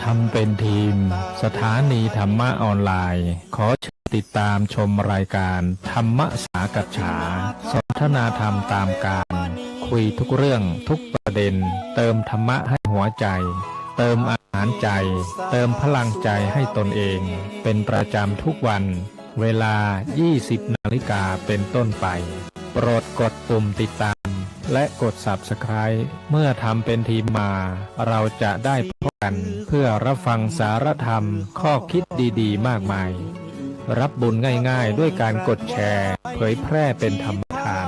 ทำเป็นทีมสถานีธรรมะออนไลน์ขอเชิญติดตามชมรายการธรรมสากัจฉาสนทนาธรรมตามการคุยทุกเรื่องทุกประเด็นเติมธรรมะให้หัวใจเติมอาหารใจเติมพลังใจให้ตนเองเป็นประจำทุกวันเวลา 20 นาฬิกาเป็นต้นไปโปรดกดปุ่มติดตามและกด Subscribe เมื่อทำเป็นทีมมาเราจะได้พบกันเพื่อรับฟังสารธรรมข้อคิดดีๆมากมายรับบุญง่ายๆด้วยการกดแชร์เผยแพร่เป็นธรรมทาน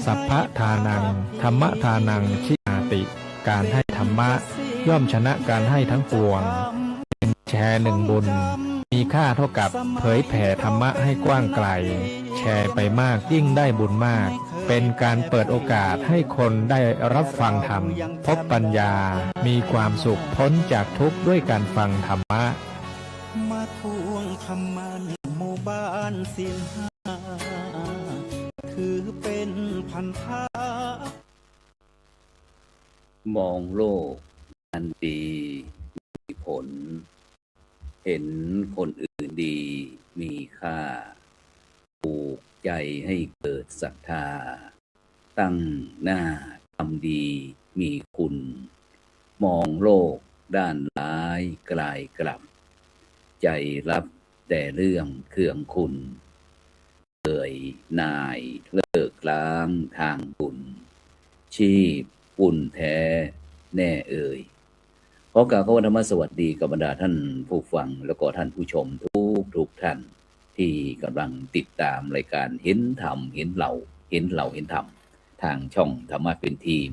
สัพพะทานังธรรมทานังชิอาติการให้ธรรมะย่อมชนะการให้ทั้งปวงเป็นแชร์หนึ่งบุญมีค่าเท่ากับเผยแผ่ธรรมะให้กว้างไกลแชร์ไปมากยิ่งได้บุญมากเป็นการเปิดโอกาสให้คนได้รับฟังธรรมพบปัญญามีความสุขพ้นจากทุกข์ด้วยการฟังธรรมะมาทวงธรรมันหมู่บ้านศีลห้าถือเป็นพันธะมองโลกอันดีมีผลเห็นคนอื่นดีมีค่าปลูกใจให้เกิดศรัทธาตั้งหน้าทำดีมีคุณมองโลกด้านร้ายกลายกลับใจรับแต่เรื่องเครื่องคุณเอ่ยนายเลิกล้างทางบุญชีพบุญแท้แน่เอ่ยขอกล่าวคำว่าธรรมสวัสดีกับบรรดาท่านผู้ฟังแล้วก็ท่านผู้ชมทุกท่านที่กำลังติดตามรายการเห็นธรรมเห็นเราเห็นธรรมทางช่องธรรมะเป็นทีม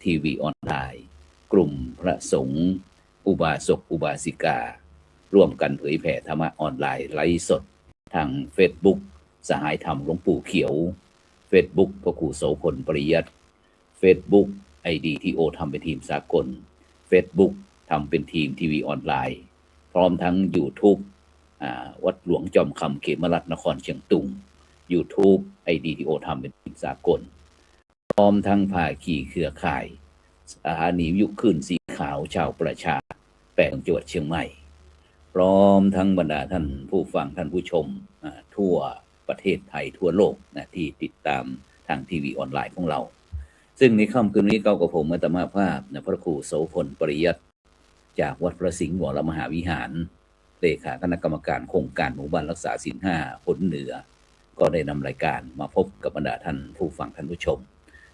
ทีวีออนไลน์กลุ่มพระสงฆ์อุบาสกอุบาสิการ่วมกันเผยแผ่ธรรมะออนไลน์ไลฟ์สดทาง Facebook สหายธรรมหลวงปู่เขียว Facebook พระครูโสพลปริยัติ Facebook IDTO ทำเป็นทีมสากล Facebook ทำเป็นทีมทีวีออนไลน์พร้อมทั้ง YouTube วัดหลวงจอมคำเขมรัตน์นครเชียงตุง YouTube IDTO ทำเป็นทีมสากลพร้อมทั้งภาคีเครือข่ายสถานีวิทยุคลื่นสีขาวชาวประชาแปลงจังหวัดเชียงใหม่พร้อมทั้งบรรดาท่านผู้ฟังท่านผู้ชมทั่วประเทศไทยทั่วโลกนะที่ติดตามทางทีวีออนไลน์ของเราซึ่งในค่ำคืนนี้กับผมอาตมาภาพพระครูโสพลปริยัติจากวัดพระสิงห์วรมหาวิหารเลขาคณะกรรมการโครงการหมู่บ้านรักษาศีล5ผลเหนือก็ได้นำรายการมาพบกับบรรดาท่านผู้ฟังท่านผู้ชม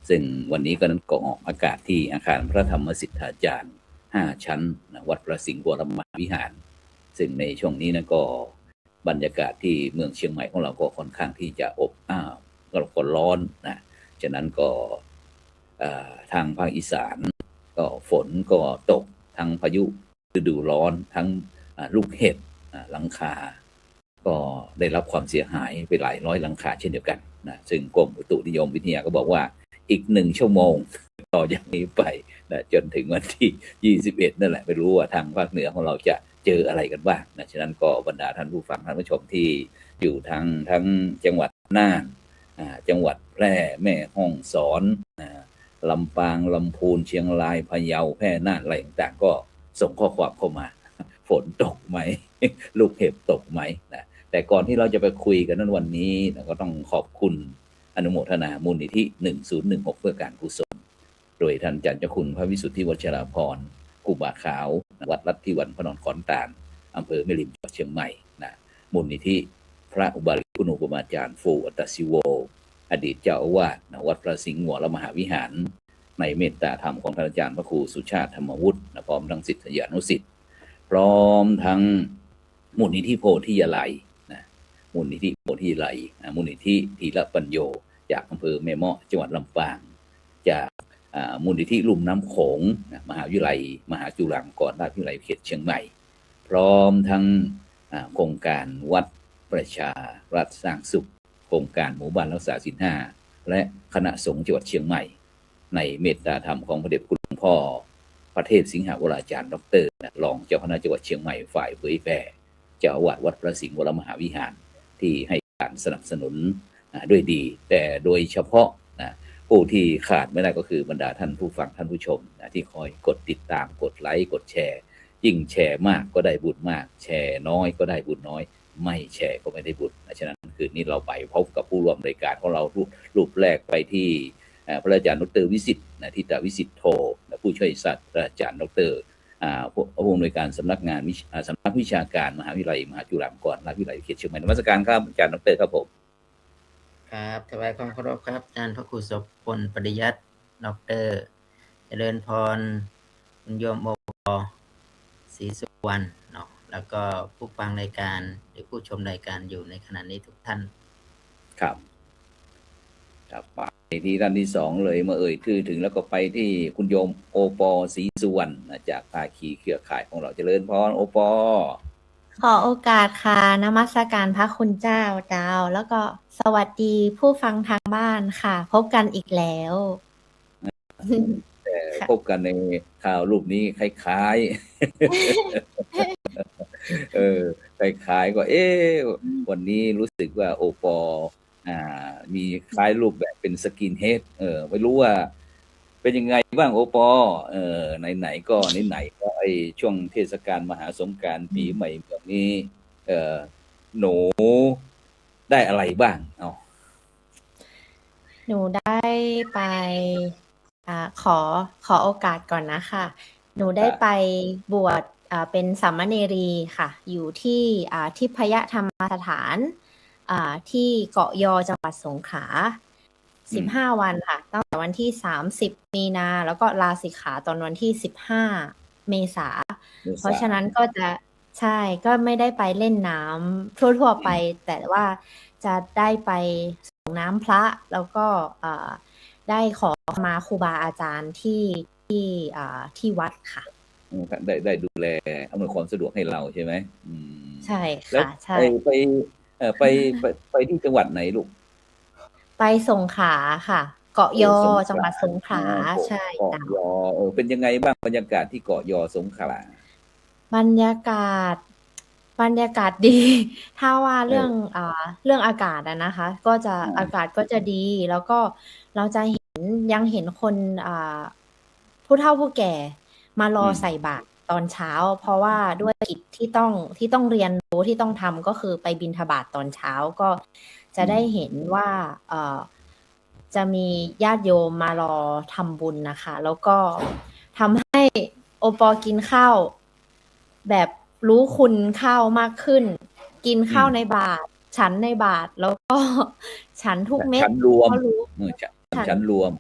ซึ่งวันนี้ก็นั้นก็ออกอากาศที่อาคารพระธรรมสิทธาจารย์5ชั้นวัดพระสิงห์วรมหาวิหารซึ่งในช่วงนี้นะก็บรรยากาศที่เมืองเชียงใหม่ของเราก็ค่อนข้างที่จะอบอ้าวก็ร้อนนะฉะนั้นก็ทางภาคอีสานก็ฝนก็ตกทั้งพายุฤดูร้อนทั้งลูกเห็บหลังคาก็ได้รับความเสียหายไปหลายร้อยหลังคาเช่นเดียวกันนะซึ่งกรมอุตุนิยมวิทยาก็บอกว่าอีก1 ชั่วโมงต่อจากนี้ไปนะจนถึงวันที่21นั่นแหละไม่รู้ว่าทางภาคเหนือของเราจะเจออะไรกันบ้างนะฉะนั้นก็บรรดาท่านผู้ฟังท่านผู้ชมที่อยู่ทั้งจังหวัดน่านจังหวัดแพร่แม่ฮ่องสอนลำปางลำพูนเชียงรายพะเยาแพร่น่านอะไรต่างๆก็ส่งข้อความเข้ามาฝนตกไหม ลูกเห็บตกไหมนะแต่ก่อนที่เราจะไปคุยกันนั้นวันนี้เราก็ต้องขอบคุณอนุโมทนามูลนิธิ1016เพื่อการกุศลโดยท่านอาจารย์เจ้าคุณพระวิสุทธิวัชราภรณ์ครูบาขาววัดลัทธิวันพระนอนขอนตาลอำเภอแม่ริมจังหวัดเชียงใหม่นะมูลนิธิพระอุบาลีคุณูปมาจารย์ฟูอัตตสิโวอดีตเจ้าอาวาสวัดพระสิงห์วรมหาวิหารในเมตตาธรรมของท่านอาจารย์พระครูสุชาติธรรมวุฒิพร้อมทั้งศิษยานุศิษย์พร้อมทั้งมูลนิธิโพธิยาลัยนะมูลนิธิโพธิยาลัยมูลนิธิธีรปัญโยจากอำเภอแม่เมาะจังหวัดลำปางจากมูลนิธิลุ่มน้ำโขงมหาวิทยาลัยมหาจุฬาลงกรณราชวิทยาลัยเขตเชียงใหม่พร้อมทั้งโครงการวัดประชารัฐสร้างสุขโครงการหมู่บ้านรักษาศีล5และคณะสงฆ์จังหวัดเชียงใหม่ในเมตตาธรรมของพระเดชคุณหลวงพ่อพระเทพสิงหวราจารย์ดร.รองเจ้าคณะจังหวัดเชียงใหม่ฝ่ายเผยแผ่เจ้าอาวาสวัดพระสิงห์วรมหาวิหารที่ให้การสนับสนุนด้วยดีแต่โดยเฉพาะผู้ที่ขาดไม่ได้ก็คือบรรดาท่านผู้ฟังท่านผู้ชมที่คอยกดติดตามกดไลค์กดแชร์ ยิ่งแชร์มากก็ได้บุญมาก แชร์น้อยก็ได้บุญน้อย ไม่แชร์ก็ไม่ได้บุญฉะนั้นคืนนี้เราไปพบกับผู้ร่วมรายการของเรารูปแรกไปที่พระอาจารย์ดร.วิสิทธิ์ทิตวิสิทธิ์โทผู้ช่วยศาสตราจารย์ดร.ผู้อำนวยการสำนักงานสำนักวิชาการมหาวิทยาลัยมหาจุฬาลงกรณราชวิทยาลัยเขตเชียงใหม่นมัสการครับอาจารย์ดร.ครับผมครับถวายความเคารพครับอาจารย์พระครูโสพลปริยัติดอกเตอรเจริญพรคุณโยมโอปอศรีสุวรรณเนาะแล้วก็ผู้ฟังรายการหรือผู้ชมรายการอยู่ในขณะนี้ทุกท่านครับไปที่ท่านที่สองเลยเมื่อเอ่ยชื่อถึงแล้วก็ไปที่คุณโยมโอปอศรีสุวรรณจากภาคีเครือข่ายของเราเจริญพรโอปอขอโอกาสค่ะนมัสการพระคุณเจ้าแล้วก็สวัสดีผู้ฟังทางบ้านค่ะ พบกันอีกแล้วแต่พบกันในข่าวรูปนี้คล้ายๆคล้ายๆก็วันนี้รู้สึกว่าโอปอมีคล้ายรูปแบบเป็นสกินเฮดไม่รู้ว่าเป็นยังไงบ้างโอปอไหนๆก็ไหนๆก็ไอช่วงเทศกาลมหาสงกรานต์ปีใหม่แบบนี้หนูได้อะไรบ้างหนูได้ไปขอโอกาสก่อนนะคะหนูได้ไปบวชเป็นสามเณรีค่ะอยู่ที่ทิพยธรรมสถานที่เกาะยอจังหวัดสงขลา15 วันค่ะตั้งแต่วันที่30 มีนาแล้วก็ลาสิกขาตอนวันที่15 เมษาเพราะฉะนั้นก็จะใช่ก็ไม่ได้ไปเล่นน้ำทั่วๆไปแต่ว่าจะได้ไปส่งน้ำพระแล้วก็ได้ขอมาครูบาอาจารย์ที่วัดค่ะได้ดูแลอำนวยความสะดวกให้เราใช่ไหมใช่ค่ะใช่ไปที่จังหวัดไหนลูกไปสงขลาค่ะเกาะยอจังหวัดสงขลาใช่เกาะยอเป็นยังไงบ้างบรรยากาศที่เกาะยอสงขลาบรรยากาศดีถ้าว่าเรื่องอากาศนะคะก็จะอากาศก็จะดีแล้วก็เราจะยังเห็นคนผู้เฒ่าผู้แก่มารอใส่บาตรตอนเช้าเพราะว่าด้วยกิจที่ต้องเรียนรู้ที่ต้องทำก็คือไปบิณฑบาตตอนเช้าก็จะได้เห็นว่าจะมีญาติโยมมารอทำบุญนะคะแล้วก็ทำให้โอปอกินข้าวแบบรู้คุณข้าวมากขึ้นกินข้าวในบาตรฉันในบาตรแล้วก็ฉันทุกเม็ดฉันรวมฉันรวม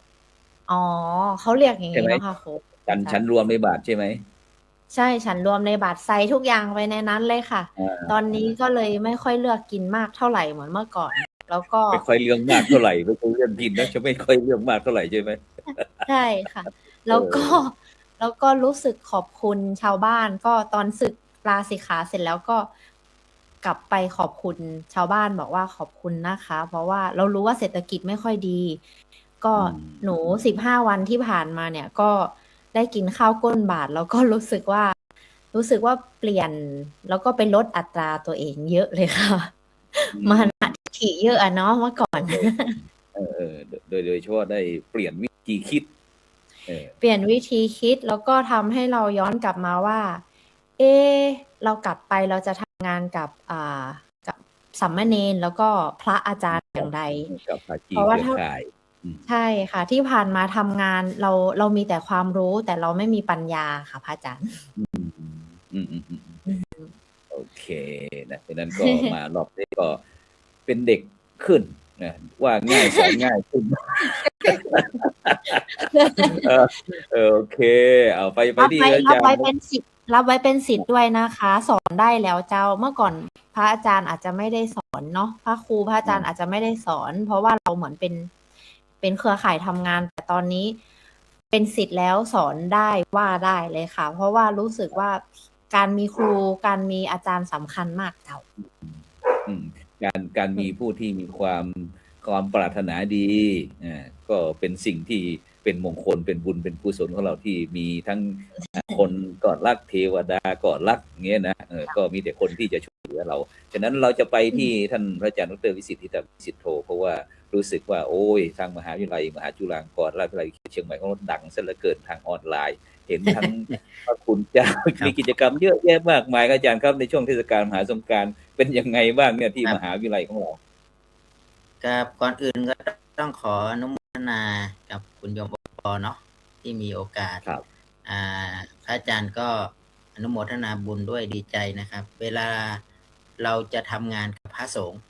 เขาเรียกอย่างนี้นะคะโค้ชฉันรวมในบาตรใช่ไหมใช่ฉันรวมในบาตรใส่ทุกอย่างไปในนั้นเลยค่ะตอนนี้ก็เลยไม่ค่อยเลือกกินมากเท่าไหร่เหมือนเมื่อก่อนแล้วก็ไม่ค่อยเรื่องมากเท่าไหร่ไม่ค่อยเรื่องกินนะจะไม่ค่อยเรื่องมากเท่าไหร่ใช่ไหมใช่ค่ะแล้วก็รู้สึกขอบคุณชาวบ้านก็ตอนศึกลาสิกขาเสร็จแล้วก็กลับไปขอบคุณชาวบ้านบอกว่าขอบคุณนะคะเพราะว่าเรารู้ว่าเศรษฐกิจไม่ค่อยดีก็หนู15 วันที่ผ่านมาเนี่ยก็ได้กินข้าวก้นบาทแล้วก็รู้สึกว่าเปลี่ยนแล้วก็ไปลดอัตราตัวเองเยอะเลยค่ะมานะทิเยอะเนาะเมื่อก่อนโดยเฉพาะได้เปลี่ยนวิธีคิดแล้วก็ทำให้เราย้อนกลับมาว่าเรากลับไปเราจะทำงานกับสามเณรแล้วก็พระอาจารย์อย่างไรเพราะว่าใช่ค่ะที่ผ่านมาทำงานเรามีแต่ความรู้แต่เราไม่มีปัญญาค่ะพระอาจารย์โอเคนะเพราะนั้นก็มารอบนี้ก็เป็นเด็กขึ้นนะว่าง่ายสอนง่ายขึ้นโอเคเอาไปที่รับไว้เป็นศิษย์ด้วยนะคะสอนได้แล้วเจ้าเมื่อก่อนพระอาจารย์อาจจะไม่ได้สอนเนาะพระครูพระอาจารย์อาจจะไม่ได้สอนเพราะว่าเราเหมือนเป็นเครือข่ายทำงานแต่ตอนนี้เป็นศิษย์แล้วสอนได้ว่าได้เลยค่ะเพราะว่ารู้สึกว่าการมีครูการมีอาจารย์สำคัญมากเจ้าการมีผู้ที่มีความปรารถนาดีก็เป็นสิ่งที่เป็นมงคลเป็นบุญเป็นกุศลของเราที่มีทั้งคนก็รักเทวดาก็รักเงี้ยนะก็มีแต่คนที่จะช่วยเหลือเราฉะนั้นเราจะไปที่ท่านพระอาจารย์ดร.วิสิทธิ์ทิตวิสิทธิ์โทเพราะว่า รู้สึกว่าโอ้ยทางมหาวิทยาลัยมหาจุฬาลงกรณราชวิทยาลัยเชียงใหม่ของเราดังซะเหลือเกินทางออนไลน์ เห็นทั้ง พระคุณเจ้า ครับ มีกิจกรรมเยอะแยะมากมายครับอาจารย์ครับในช่วงเทศกาลมหาสงกรานต์เป็นยังไงบ้างเนี่ยที่ ครับ มหาวิทยาลัยของเรา ครับก่อนอื่นก็ต้องขออนุโมทนากับคุณโยมโอปอเนาะที่มีโอกาส ครับ พระอาจารย์ก็อนุโมทนาบุญด้วยดีใจนะครับ เวลาเราจะทำงานกับพระสงฆ์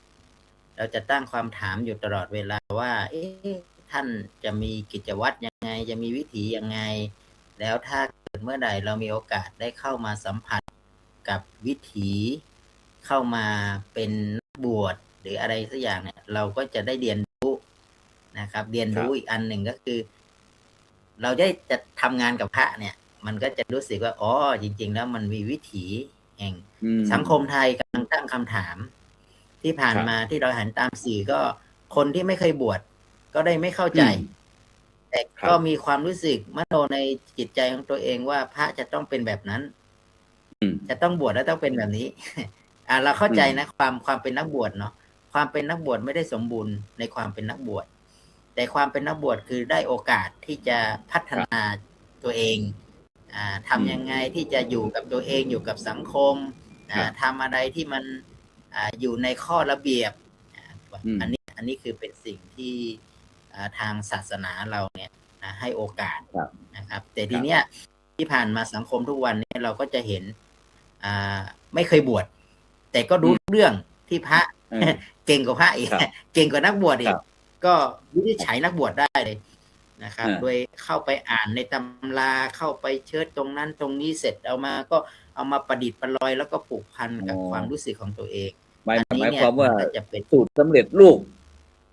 เราจะตั้งความถามอยู่ตลอดเวลาว่า เอ๊ะท่านจะมีกิจวัตรยังไง จะมีวิถียังไง แล้วถ้าเกิดเมื่อใดเรามีโอกาสได้เข้ามาสัมผัสกับวิถีเข้ามาเป็นนักบวชหรืออะไรสักอย่างเนี่ย เราก็จะได้เรียนรู้นะครับ เรียนรู้อีกอันหนึ่งก็คือ เราจะทำงานกับพระเนี่ย มันก็จะรู้สึกว่าอ๋อจริง ๆ แล้วมันมีวิถีแห่ง อืม สังคมไทยกำลังตั้งคำถาม ที่ผ่าน ครับ มาที่เราเห็นตามสื่อก็คนที่ไม่เคยบวชก็ได้ไม่เข้าใจ แต่ ครับ ก็มีความรู้สึกมโนในจิตใจของตัวเองว่าพระจะต้องเป็นแบบนั้น อืม จะต้องบวชแล้วต้องเป็นแบบนี้ เราเข้าใจนะความเป็นนักบวชเนาะความเป็นนักบวชไม่ได้สมบูรณ์ในความเป็นนักบวชแต่ความเป็นนักบวชคือได้โอกาสที่จะพัฒนาตัวเองทำยังไงที่จะอยู่กับตัวเองอยู่กับสังคม ครับ ทำอะไรที่มันอยู่ในข้อระเบียบ อืม อันนี้คือเป็นสิ่งที่ทางศาสนาเราเนี่ยให้โอกาส ครับ นะครับ แต่ทีเนี้ยที่ผ่านมาสังคมทุกวันนี้เราก็จะเห็นไม่เคยบวชแต่ก็รู้เรื่องที่พระ อืม เก่งกว่าพระอีก ครับ เก่งกว่านักบวชอี ครั ก บ ก็วินิจฉัยนักบวชได้เลยนะครับ อ่า โดยเข้าไปอ่านในตำราเข้าไปเชิดตรงนั้นตรงนี้เสร็จเอามาก็เอามาประดิษฐ์ประลอยแล้วก็ผูกพันกับความรู้สึกของตัวเอง หมาย อันนี้ หมาย เนี่ ความว่า ก็จะเป็น สูตรสำเร็จรูป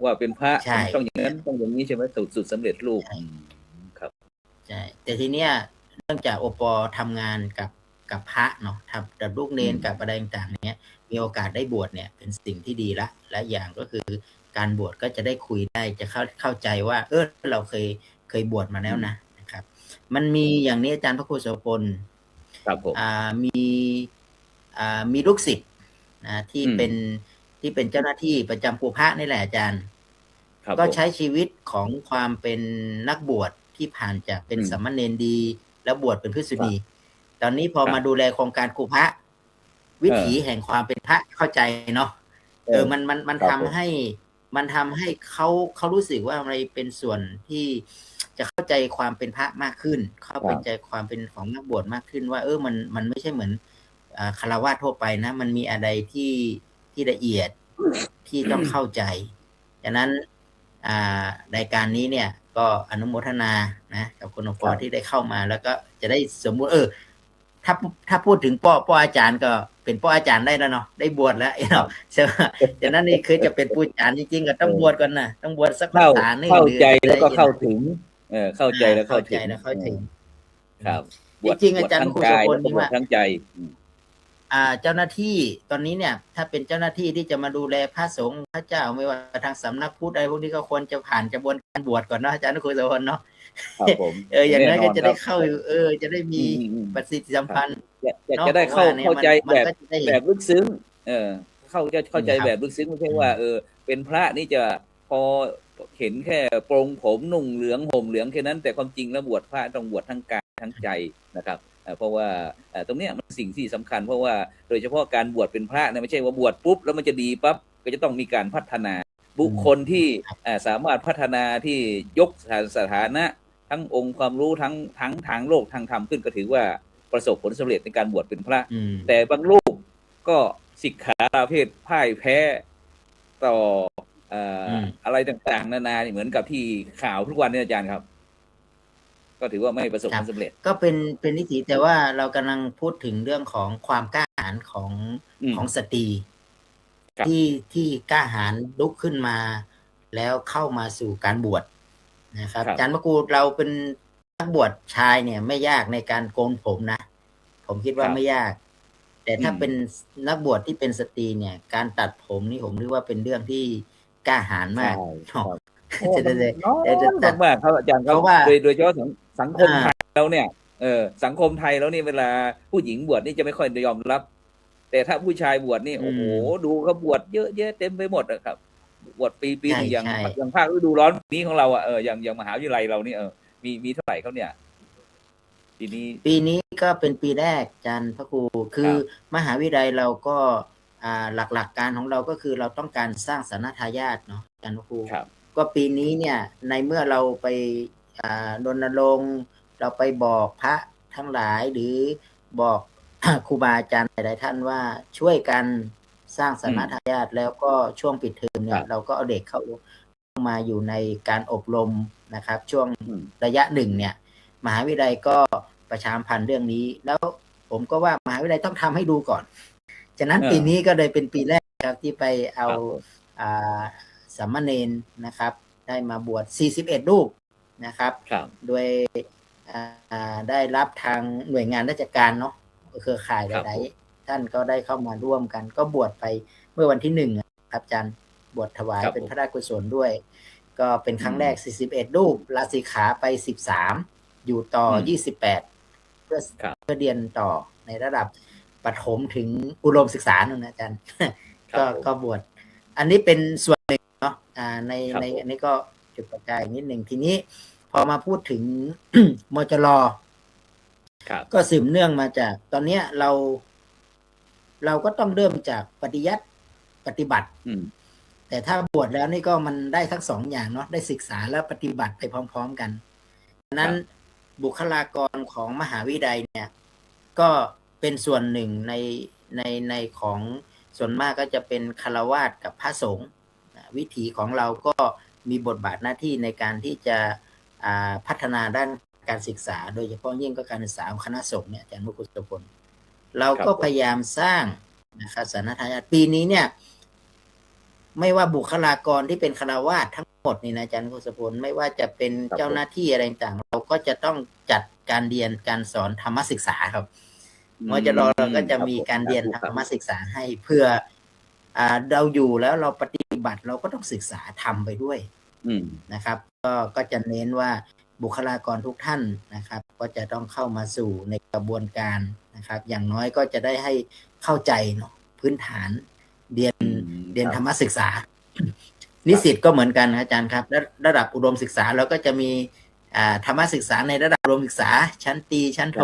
ว่าเป็นพระ ใช่ ต้องอย่างนั้นต้องอย่างนี้ใช่ไหมสูตรสำเร็จรูป ใช่ ครับ ใช่แต่ทีเนี้ยเนื่องจากโอปอทำงานกับพระเนาะทำกับลูกเนนกับอะไรต่างๆเนี้ยมีโอกาสได้บวชเนี่ยเป็นสิ่งที่ดีละและอย่างก็คือการบวชก็จะได้คุยได้จะเข้าใจว่า เราเคยบวชมาแล้วนะครับ มันมีอย่างนี้อาจารย์พระครูโสพล ครับผม มีลูกศิษย์ที่เป็นเจ้าหน้าที่ประจำภูพระนี่แหละอาจารย์ ครับ ก็ ผม ใช้ชีวิตของความเป็นนักบวชที่ผ่านจากเป็นสามเณรดี แล้วบวชเป็นภิกษุณี ตอนนี้พอ ครับ มาดูแลโครงการครูพระ วิถีแห่งความเป็นพระเข้าใจเนาะมัน ครับผม ทำให้เขารู้สึกว่าอะไรเป็นส่วนที่จะเข้าใจความเป็นพระมากขึ้น เข้าเป็นใจความเป็นของนักบวชมากขึ้นว่ามันไม่ใช่เหมือนคฤหัสถ์ทั่วไปนะ มันมีอะไรที่ละเอียดที่ต้องเข้าใจฉะนั้นรายการนี้เนี่ยก็อนุโมทนานะกับคุณอปอที่ได้เข้ามาแล้วก็จะได้สมมุติถ้าพูดถึงป้ออาจารย์ก็เป็นป้ออาจารย์ได้แล้วเนาะได้บวชแล้วเนาะใช่ไหมฉะนั้นนี่คือจะเป็นผู้อาจารย์จริงๆก็ต้องบวชก่อนนะต้องบวชสักพรรษาหนึ่ง เข้าใจ หรือ แล้วก็ อะไร เข้าถึงเข้าใจแล้วเข้าถึง เข้าถึง ครับ จริงๆอาจารย์ บวช ครู ทั้ง โส กาย พล แล้วก็ นี่ บวช ว่า ทั้งใจ เจ้าหน้าที่ตอนนี้เนี่ย ถ้าเป็นเจ้าหน้าที่ที่จะมาดูแลพระสงฆ์พระเจ้าไม่ว่าทางสำนักพุทธอะไรพวกนี้ก็ควรจะผ่านกระบวนการบวชก่อนเนาะอาจารย์ครูโสพลเนาะ ครับผม อย่างนั้นก็จะได้ แน่นอนครับ เข้าจะได้มีประสิทธิสัมพันธ์ อยากจะได้เข้าใจ มัน แบบ ก็จะได้ แบบลึกซึ้งเข้าใจ ครับ แบบลึกซึ้งไม่ใช่ว่า เป็นพระนี่จะพอเห็นแค่ปรงผมนุ่งเหลืองห่มเหลืองแค่นั้น แต่ความจริงแล้วบวชพระต้องบวชทั้งกายทั้งใจนะครับเพราะว่าตรงเนี้ยมันสิ่งที่สำคัญเพราะว่าโดยเฉพาะการบวชเป็นพระเนี่ยไม่ใช่ว่าบวชปุ๊บแล้วมันจะดีปั๊บก็จะต้องมีการพัฒนาบุคคลที่สามารถพัฒนาที่ยกสถานะทั้งองค์ความรู้ทั้งทางโลกทางธรรมขึ้นก็ถือว่าประสบผลสำเร็จในการบวชเป็นพระ แต่บางรูปก็สิกขาเพศพ่ายแพ้ต่ออะไรต่างๆนานาเหมือนกับที่ข่าวทุกวันนี้อาจารย์ครับ ก็ถือว่าไม่ประสบความสำเร็จ ก็เป็นนิสัยแต่ว่าเรากำลังพูดถึงเรื่องของความกล้าหาญของสตรี ครับ ที่กล้าหาญลุกขึ้นมา แล้วเข้ามาสู่การบวชนะครับ ครับ อาจารย์มะกูเราเป็นนักบวชชายเนี่ย ไม่ยากในการโกนผมนะ ผมคิดว่าไม่ยาก แต่ถ้าเป็นนักบวชที่เป็นสตรีเนี่ย การตัดผมนี่ผมเรียกว่าเป็นเรื่องที่กล้าหาญมาก ใช่ครับ จะได้ น้อย มากๆครับอาจารย์ครับ เพราะว่า โดยเฉพาะสังคมไทยแล้วเนี่ยสังคมไทยแล้วนี่เวลาผู้หญิงบวชนี่จะไม่ค่อยยอมรับ แต่ถ้าผู้ชายบวชนี่โอ้โหดูเขาบวชเยอะแยะเต็มไปหมดนะครับ บวชปีห ใช่ นึ่งอย่าง ใช่ อย่างภาคฤดูร้อนปีนี้ของเราอย่างมหาวิทยาลัยเรานี่มีเท่าไหร่เขาเนี่ยปีนี้ ปีนี้ก็เป็นปีแรกอาจารย์พระครูคือมหาวิทยาลัยเราก็หลักการของเราก็คือเราต้องการสร้างสันทายาทเนาะอาจารย์พระครู ครับ ก็ปีนี้เนี่ยในเมื่อเราไปรณรงค์เราไปบอกพระทั้งหลายหรือบอก ครูบาอาจารย์หลายๆท่านว่าช่วยกันสร้างสันทายาทแล้วก็ช่วงปิดเทอมเนี่ ครั ย บ เราก็เอาเด็กเข้ามาอยู่ในการอบรมนะครับ ช่วง อืม ระยะหนึ่งเนี่ย มหาวิทยาลัยก็ประชาสัมพันธ์เรื่องนี้ แล้วผมก็ว่ามหาวิทยาลัยต้องทำให้ดูก่อน ฉะนั้นปีนี้ก็เลยเป็นปีแรกครับที่ไปเอาสามเณรนะครับ ได้มาบวช41 รูปนะครับ ครับ โดยได้รับทางหน่วยงานราชการเนาะเครือข่ายหลายๆท่านก็ได้เข้ามาร่วมกัน ก็บวชไปเมื่อวันที่1ครับอาจารย์บวชถวายเป็นพระราชกุศลด้วย ก็เป็นครั้งแรก41 รูปลาสิกขาไป13อยู่ต่อ28เพื่อเรียนต่อในระดับประถมถึงอุดมศึกษานั่นนะอาจารย์ ก็บวชอันนี้เป็นส่วนหนึ่งเนาะในอันนี้ก็จุดประกายนิดหนึ่งทีนี้พอมาพูดถึง มจร ก็สืบเนื่องมาจากตอนนี้เราก็ต้องเริ่มจากปฏิยัติปฏิบัติแต่ถ้าบวชแล้วนี่ก็มันได้ทั้งสองอย่างเนาะได้ศึกษาและปฏิบัติไปพร้อมๆกันฉะนั้นบุคลากรของมหาวิทยาลัยเนี่ยก็เป็นส่วนหนึ่งในของส่วนมากก็จะเป็นฆราวาสกับพระสงฆ์วิถีของเราก็มีบทบาทหน้าที่ในการที่จะพัฒนาด้านการศึกษาโดยเฉพาะยิ่งก็การศึกษาของคณะสงฆ์เนี่ยอาจารย์มุกุศพลเราก็พยายามสร้างนะครับสันทายาทปีนี้เนี่ยไม่ว่าบุคลากรที่เป็นฆราวาสทั้งหมดนี่นะอาจารย์มุกุศพลไม่ว่าจะเป็นเจ้าหน้าที่อะไรต่างเราก็จะต้องจัดการเรียนการสอนธรรมศึกษาครับมจรเราก็จะมีการเรียนธรรมศึกษาให้เพื่อเราอยู่แล้วเราปฏิบัติเราก็ต้องศึกษาทำไปด้วยนะครับก็จะเน้นว่าบุคลากรทุกท่านนะครับก็จะต้องเข้ามาสู่ในกระบวนการนะครับอย่างน้อยก็จะได้ให้เข้าใจเนาะพื้นฐานเรียนธรรมศึกษานิสิตก็เหมือนกันอาจารย์ครับระดับอุดมศึกษาเราก็จะมีธรรมศึกษาในระดับอุดมศึกษาชั้นตรีชั้นโท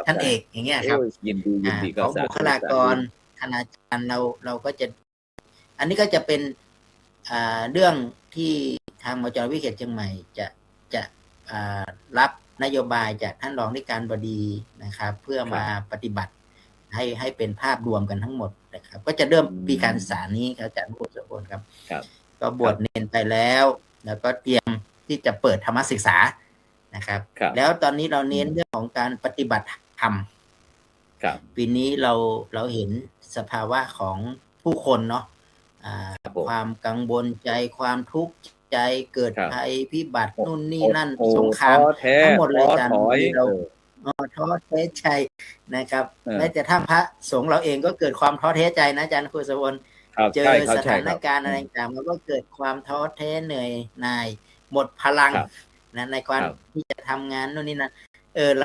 ชั้นเอกอย่างเงี้ยครับของบุคลากรคณาจารย์เราก็จะอันนี้ก็จะเป็นเรื่องที่ทางมจรวิเขตเชียงใหม่จะรับนโยบายจากท่านรองที่การบดีนะครับเพื่อมาปฏิบัติให้เป็นภาพรวมกันทั้งหมดนะครับก็จะเริ่มปีการศึกษานี้ครับอาจารย์ผู้สมบูรณ์ครับก็บวชเนนไปแล้วก็เตรียมที่จะเปิดธรรมศึกษานะครับแล้วตอนนี้เราเน้นเรื่องของการปฏิบัติธรรมปีนี้เราเห็นสภาวะของผู้คนเนาะความกังวลใจความทุกข์ใจเกิดภัยพิบัตินู่นนี่นั่นสงครามทั้งหมดเลยอาจารย์เราท้อแท้ใจนะครับแม้แต่ถ้าพระสงฆ์เราเองก็เกิดความท้อแท้ใจนะอาจารย์คุณสวรรค์เจอสถานการณ์อะไรต่างๆมันก็เกิดความท้อแท้เหนื่อยหน่ายหมดพลังนะในการที่จะทำงานนู่นนี่นั่น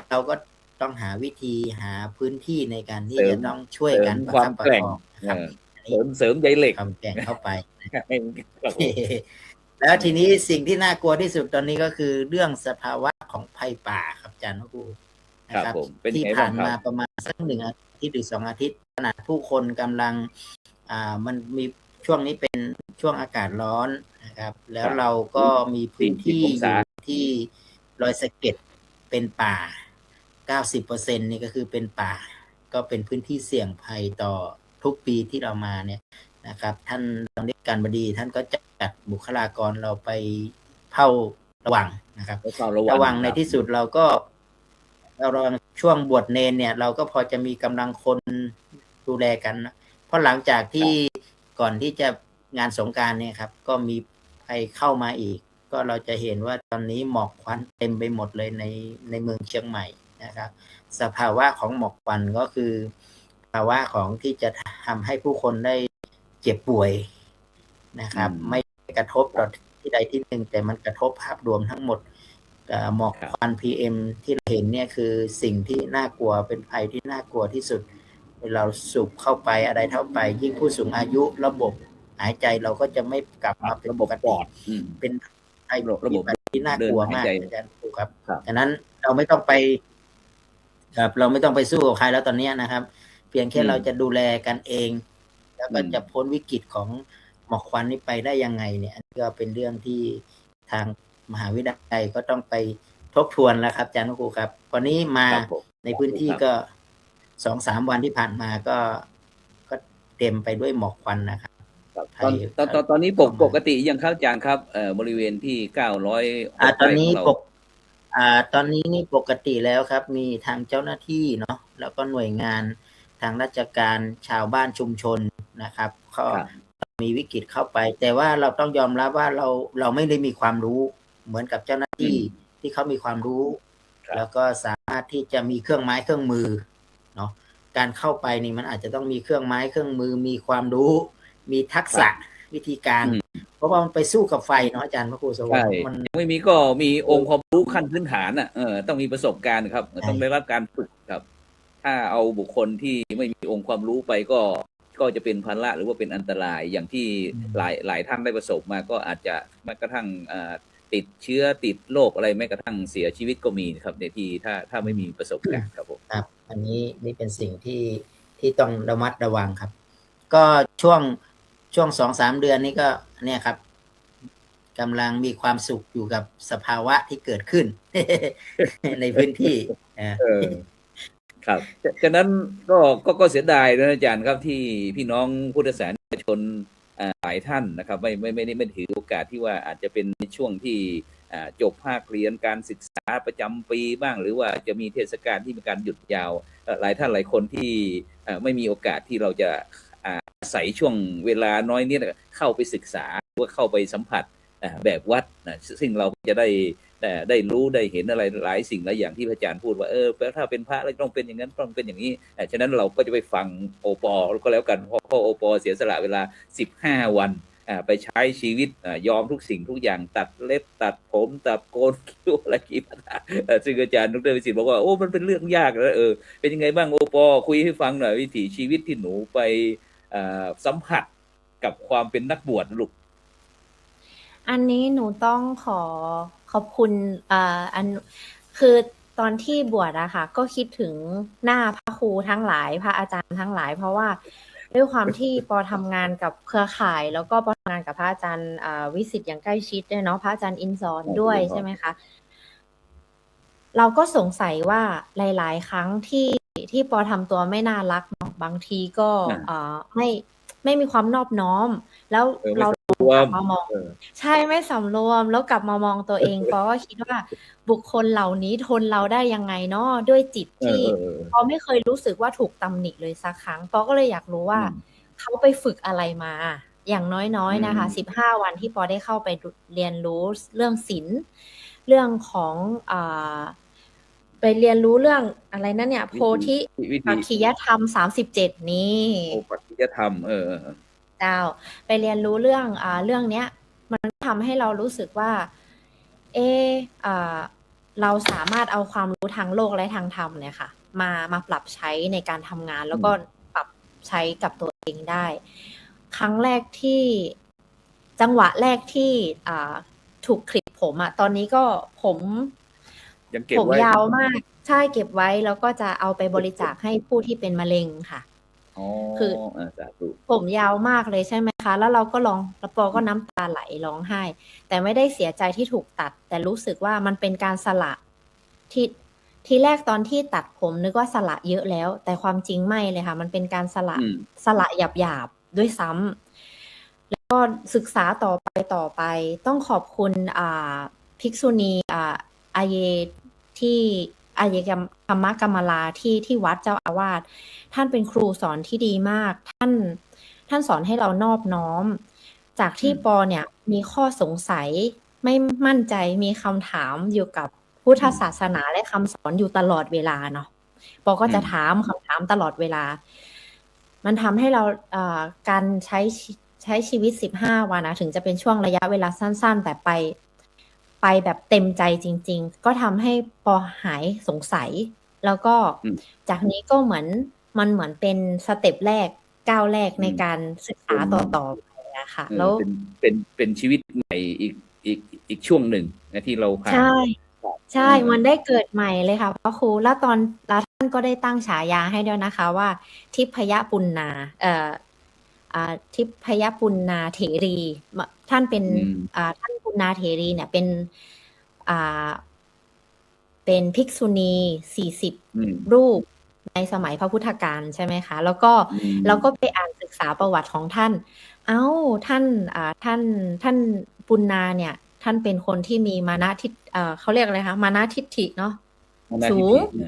เราก็ต้องหาวิธีหาพื้นที่ในการที่จะต้องช่วยกันประคับประคองเสริมใยเหล็กความแกร่งเข้าไปแล้วทีนี้สิ่งที่น่ากลัวที่สุดตอนนี้ก็คือเรื่องสภาวะของภัยป่าครับอาจารย์ครูนะครับที่ผ่านมาประมาณสัก1 อาทิตย์หรือ2 อาทิตย์ขนาดผู้คนกำลังมันมีช่วงนี้เป็นช่วงอากาศร้อนนะครับแล้วเราก็มีพื้นที่ที่รอยสะเก็ดเป็นป่า 90% นี่ก็คือเป็นป่าก็เป็นพื้นที่เสี่ยงภัยต่อทุกปีที่เรามาเนี่ยนะครับท่านรองการบดีท่านก็จัดบุคลากรเราไปเฝ้าระวังนะครับระวังในที่สุดเราช่วงบวชเนนเนี่ยเราก็พอจะมีกำลังคนดูแลกันนะเพราะหลังจากที่ก่อนที่จะงานสงกรานต์เนี่ยครับก็มีภัยเข้ามาอีกก็เราจะเห็นว่าตอนนี้หมอกควันเต็มไปหมดเลยในเมืองเชียงใหม่นะครับสภาวะของหมอกควันก็คือภาวะของที่จะทำให้ผู้คนได้เจ็บป่วยนะครับไม่กระทบต่อที่ใดที่หนึ่งแต่มันกระทบภาพรวมทั้งหมดหมอกควัน PM ที่เราเห็นเนี่ยคือสิ่งที่น่ากลัวเป็นภัยที่น่ากลัวที่สุดเราสูบเข้าไปอะไรเท่าไปยิ่งผู้สูงอายุระบบ หายใจเราก็จะไม่กลับมาเป็น ระบ ป บ ก ป ติ อด เป็นไอ ระบบ ที่น่า เดิ ก น ลัว หาย มาก ใจ อาจารย์ครูครับ ครับ ฉะนั้นเราไม่ต้องไปครับเราไม่ต้องไปสู้กับใครแล้วตอนเนี้ยนะครับ เพียงแค่เราจะดูแลกันเอง แล้วก็จะพ้นวิกฤตของหมอกควันนี้ไปได้ยังไงเนี่ยอันนี้ก็เป็นเรื่องที่ทางมหาวิทยาลัยก็ต้องไปทบทวนแล้วครับอาจารย์ครูครับวันนี้มา ครับผม ในพื้นที่ก็ 2-3 วันที่ผ่านมาก็เต็มไปด้วยหมอกควันนะครับ ครับ ไท ตอนนี้ เข้ามา ปกติยังครับอาจารย์ครับบริเวณที่900 ตอนนี้ ไร่ของเรา ตอนนี้นี่ปกติแล้วครับ มีทางเจ้าหน้าที่เนาะแล้วก็หน่วยงานทางราชการชาวบ้านชุมชนนะครับก็ ครับ มีวิกฤตเข้าไป แต่ว่าเราต้องยอมรับว่าเราไม่ได้มีความรู้เหมือนกับเจ้าหน้าที่ที่เขามีความรู้ ครับ แล้วก็สามารถที่จะมีเครื่องไม้เครื่องมือเนาะการเข้าไปนี่มันอาจจะต้องมีเครื่องไม้เครื่องมือ มีความรู้ มีทักษะวิธีการ เพราะว่ามันไปสู้กับไฟเนาะอาจารย์พระครูสวัส ใช่ ดิ์มัน ยังไม่มีก็มีองค์ความรู้ขั้นพื้นฐานอ่ะต้องมีประสบการณ์ครับ ใช่ ต้องได้รับการฝึกครับ ถ้าเอาบุคคลที่ไม่มีองค์ความรู้ไปก็จะเป็นภาระหรือว่าเป็นอันตรายอย่างที่หลายท่านได้ประสบมาก็อาจจะแม้กระทั่งติดเชื้อติดโรคอะไรแม้กระทั่งเสียชีวิตก็มีครับในที่ถ้าไม่มีประสบการณ์ครับผม ครับ อันนี้นี่เป็นสิ่งที่ต้องระมัดระวังครับ ก็ช่วง 2-3 เดือนนี้ก็เนี่ยครับกำลังมีความสุขอยู่กับสภาวะที่เกิดขึ้น ในพื้นที่ครับฉะนั้นก็เสียดายนะอาจารย์ครับที่พี่น้องพุทธศาสนิกชนหลายท่านนะครับไม่ถือโอกาสที่ว่าอาจจะเป็นในช่วงที่จบภาคเรียนการศึกษาประจำปีบ้าง หรือว่าจะมีเทศกาลที่มีการหยุดยาวหลายท่านหลายคนที่ไม่มีโอกาสที่เราจะอาศัยช่วงเวลาน้อยนิดเข้าไปศึกษาหรือว่าเข้าไปสัมผัสแบบวัดนะซึ่งเราจะได้รู้ได้เห็นอะไรหลายสิ่งหลายอย่างที่พระอาจารย์พูดว่าถ้าเป็นพระแล้วต้องเป็นอย่างนั้นต้องเป็นอย่างนี้ฉะนั้นเราก็จะไปฟังโอปอก็แล้วกันเพราะโอปอเสียสละเวลา15 วันไปใช้ชีวิตยอมทุกสิ่งทุกอย่างตัดเล็บตัดผมตัดโกนคิ้วอะไรกี่ปัญหาซึ่งอาจารย์ดร.วิสิทธิ์บอกว่าโอ้มันเป็นเรื่องยากนะเป็นยังไงบ้างโอปอคุยให้ฟังหน่อยวิถีชีวิตที่หนูไปสัมผัสกับความเป็นนักบวชลูกอันนี้หนูต้องขอบคุณคือตอนที่บวชอะค่ะก็คิดถึงหน้าพระครูทั้งหลายพระอาจารย์ทั้งหลาย เพราะว่าด้วยความที่ปอทำงานกับเครือข่าย แล้วก็ปอทำงานกับพระอาจารย์วิสิทธิ์อย่างใกล้ชิดด้วยเนาะพระอาจารย์อินสอนด้วยใช่ไหมคะเราก็สงสัยว่าหลายๆครั้งที่ปอทำตัวไม่น่ารักเนาะบางทีก็ไม่มีความนอบน้อม แล้วเรากลับมามองใช่ไม่สำรวมแล้วกลับมามองตัวเองปอก็คิดว่าบุคคลเหล่านี้ทนเราได้ยังไงเนาะด้วยจิตที่ปอไม่เคยรู้สึกว่าถูกตำหนิเลยสักครั้งปอก็เลยอยากรู้ว่าเขาไปฝึกอะไรมาอย่างน้อยๆนะคะ15 วันที่ปอได้เข้าไปเรียนรู้เรื่องศีลเรื่องของไปเรียนรู้เรื่องอะไรนั่นเนี่ยโพธิปัจขิยธรรม37นี้โพธิปัจขิยธรรมเจ้าไปเรียนรู้เรื่องเนี้ยมันทำให้เรารู้สึกว่าเราสามารถเอาความรู้ทางโลกและทางธรรมเนี่ยค่ะมาปรับใช้ในการทำงานแล้วก็ปรับใช้กับตัวเองได้ครั้งแรกที่จังหวะแรกที่ถูกคลิปผมตอนนี้ก็ผมยาวมากใช่เก็บไว้แล้วก็จะเอาไปบริจาคให้ผู้ที่เป็นมะเร็งค่ะคือผมยาวมากเลยใช่ไหมคะแล้วเราก็แล้วปอก็น้ำตาไหลร้องไห้แต่ไม่ได้เสียใจที่ถูกตัดแต่รู้สึกว่ามันเป็นการสละทีแรกตอนที่ตัดผมนึกว่าสละเยอะแล้วแต่ความจริงไม่เลยค่ะมันเป็นการสละหยาบๆด้วยซ้ำแล้วก็ศึกษาต่อไปต้องขอบคุณภิกษุณีอาเยที่อาเยธรรมกัมมาลาที่วัดเจ้าอาวาสท่านเป็นครูสอนที่ดีมากท่านสอนให้เรานอบน้อมจากที่ปอเนี่ยมีข้อสงสัยไม่มั่นใจมีคำถามอยู่กับพุทธศาสนาและคำสอนอยู่ตลอดเวลาเนาะปอก็จะถามคำถามตลอดเวลามันทำให้เราการใช้ชีวิต15 วันถึงจะเป็นช่วงระยะเวลาสั้นๆแต่ไปแบบเต็มใจจริงๆก็ทำให้ปอหายสงสัยแล้วก็จากนี้ก็มันเหมือนเป็นสเต็ปแรกก้าวแรกในการศึกษาต่อไป อะค่ะ เออ แล้ว เป็นชีวิตใหม่อีกช่วงหนึ่งนะที่เราผ่า ใช่ น ใช่ มันได้เกิดใหม่เลยค่ะพระครู แล้วท่านก็ได้ตั้งฉายาให้ด้วยนะคะว่า ทิพยปุณณา ทิพยปุณณาเถรี ท่านเป็น อืม ท่านปุณณาเถรีเนี่ยเป็น อ่า เป็นภิกษุณี อืม 40 รูปในสมัยพระพุทธกาลใช่ไหมคะ แล้วก็ อืม เราก็ไปอ่านศึกษาประวัติของท่าน อ้าว ท่านปุณณาเนี่ย ท่านเป็นคนที่มีมานะเขาเรียกอะไรคะ มานะทิฏฐิเนาะ มานะ สู ทิฏ ง ฐิ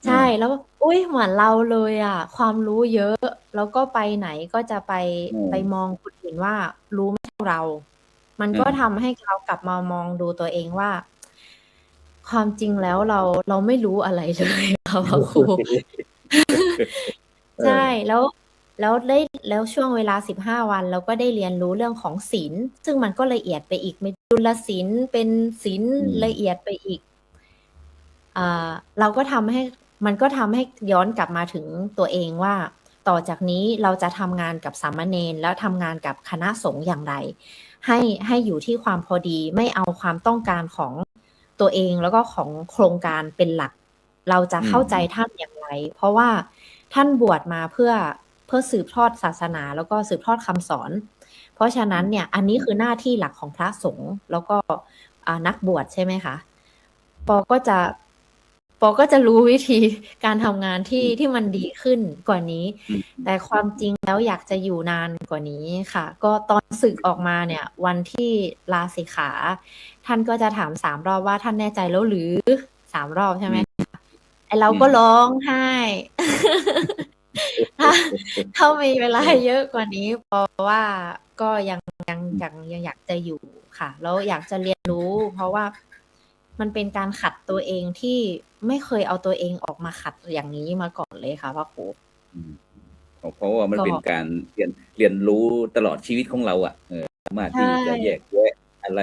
ใช่ แล้ว อุ๊ย เหมือนเราเลยอะ ความรู้เยอะ แล้วก็ไปไหนก็จะไป ไปมองคนอื่นว่า รู้ไม่เท่าเรา มันก็ทำให้เรากลับมามองดูตัวเองว่า ความจริงแล้วเราไม่รู้อะไร เลยค่ะพระครู เอ ใช่ อ แล้วช่วงเวลา 15 วันเราก็ได้เรียนรู้เรื่องของศีล ซึ่งมันก็ละเอียดไปอีก มีจุลศีล เป็นศีล อืม ละเอียดไปอีก เราก็ทำให้ มันก็ทำให้ย้อนกลับมาถึงตัวเองว่า ต่อจากนี้เราจะทำงานกับสามเณร แล้วทำงานกับคณะสงฆ์อย่างไร ให้อยู่ที่ความพอดี ไม่เอาความต้องการของตัวเอง แล้วก็ของโครงการเป็นหลัก เราจะเข้าใจท่านอย่างไร เพราะว่าท่านบวชมาเพื่อสืบทอดศาสนา แล้วก็สืบทอดคำสอน เพราะฉะนั้นเนี่ย อันนี้คือหน้าที่หลักของพระสงฆ์ แล้วก็ นักบวชใช่ไหมคะ ปอก็จะรู้วิธีการทำงานที่มันดีขึ้นกว่านี้ แต่ความจริงแล้วอยากจะอยู่นานกว่านี้ค่ะ ก็ตอนสึกออกมาเนี่ย วันที่ลาสิกขา ท่านก็จะถาม 3 รอบว่า ท่านแน่ใจแล้วหรือ 3 รอบใช่ไหม ไอ้เราก็ร้องไห้ ถ้ามีเวลาเยอะกว่านี้ เพราะว่าก็ยังอยากจะอยู่ค่ะ แล้วอยากจะเรียนรู้ เพราะว่ามันเป็นการขัดตัวเองที่ไม่เคยเอาตัวเองออกมาขัดอย่างนี้มาก่อนเลยค่ะพระครู เพราะว่ามัน ก็ เป็นการเรียนรู้ตลอดชีวิตของเราอะ สามารถ ใช่ ที่จะแยกแยะอะไร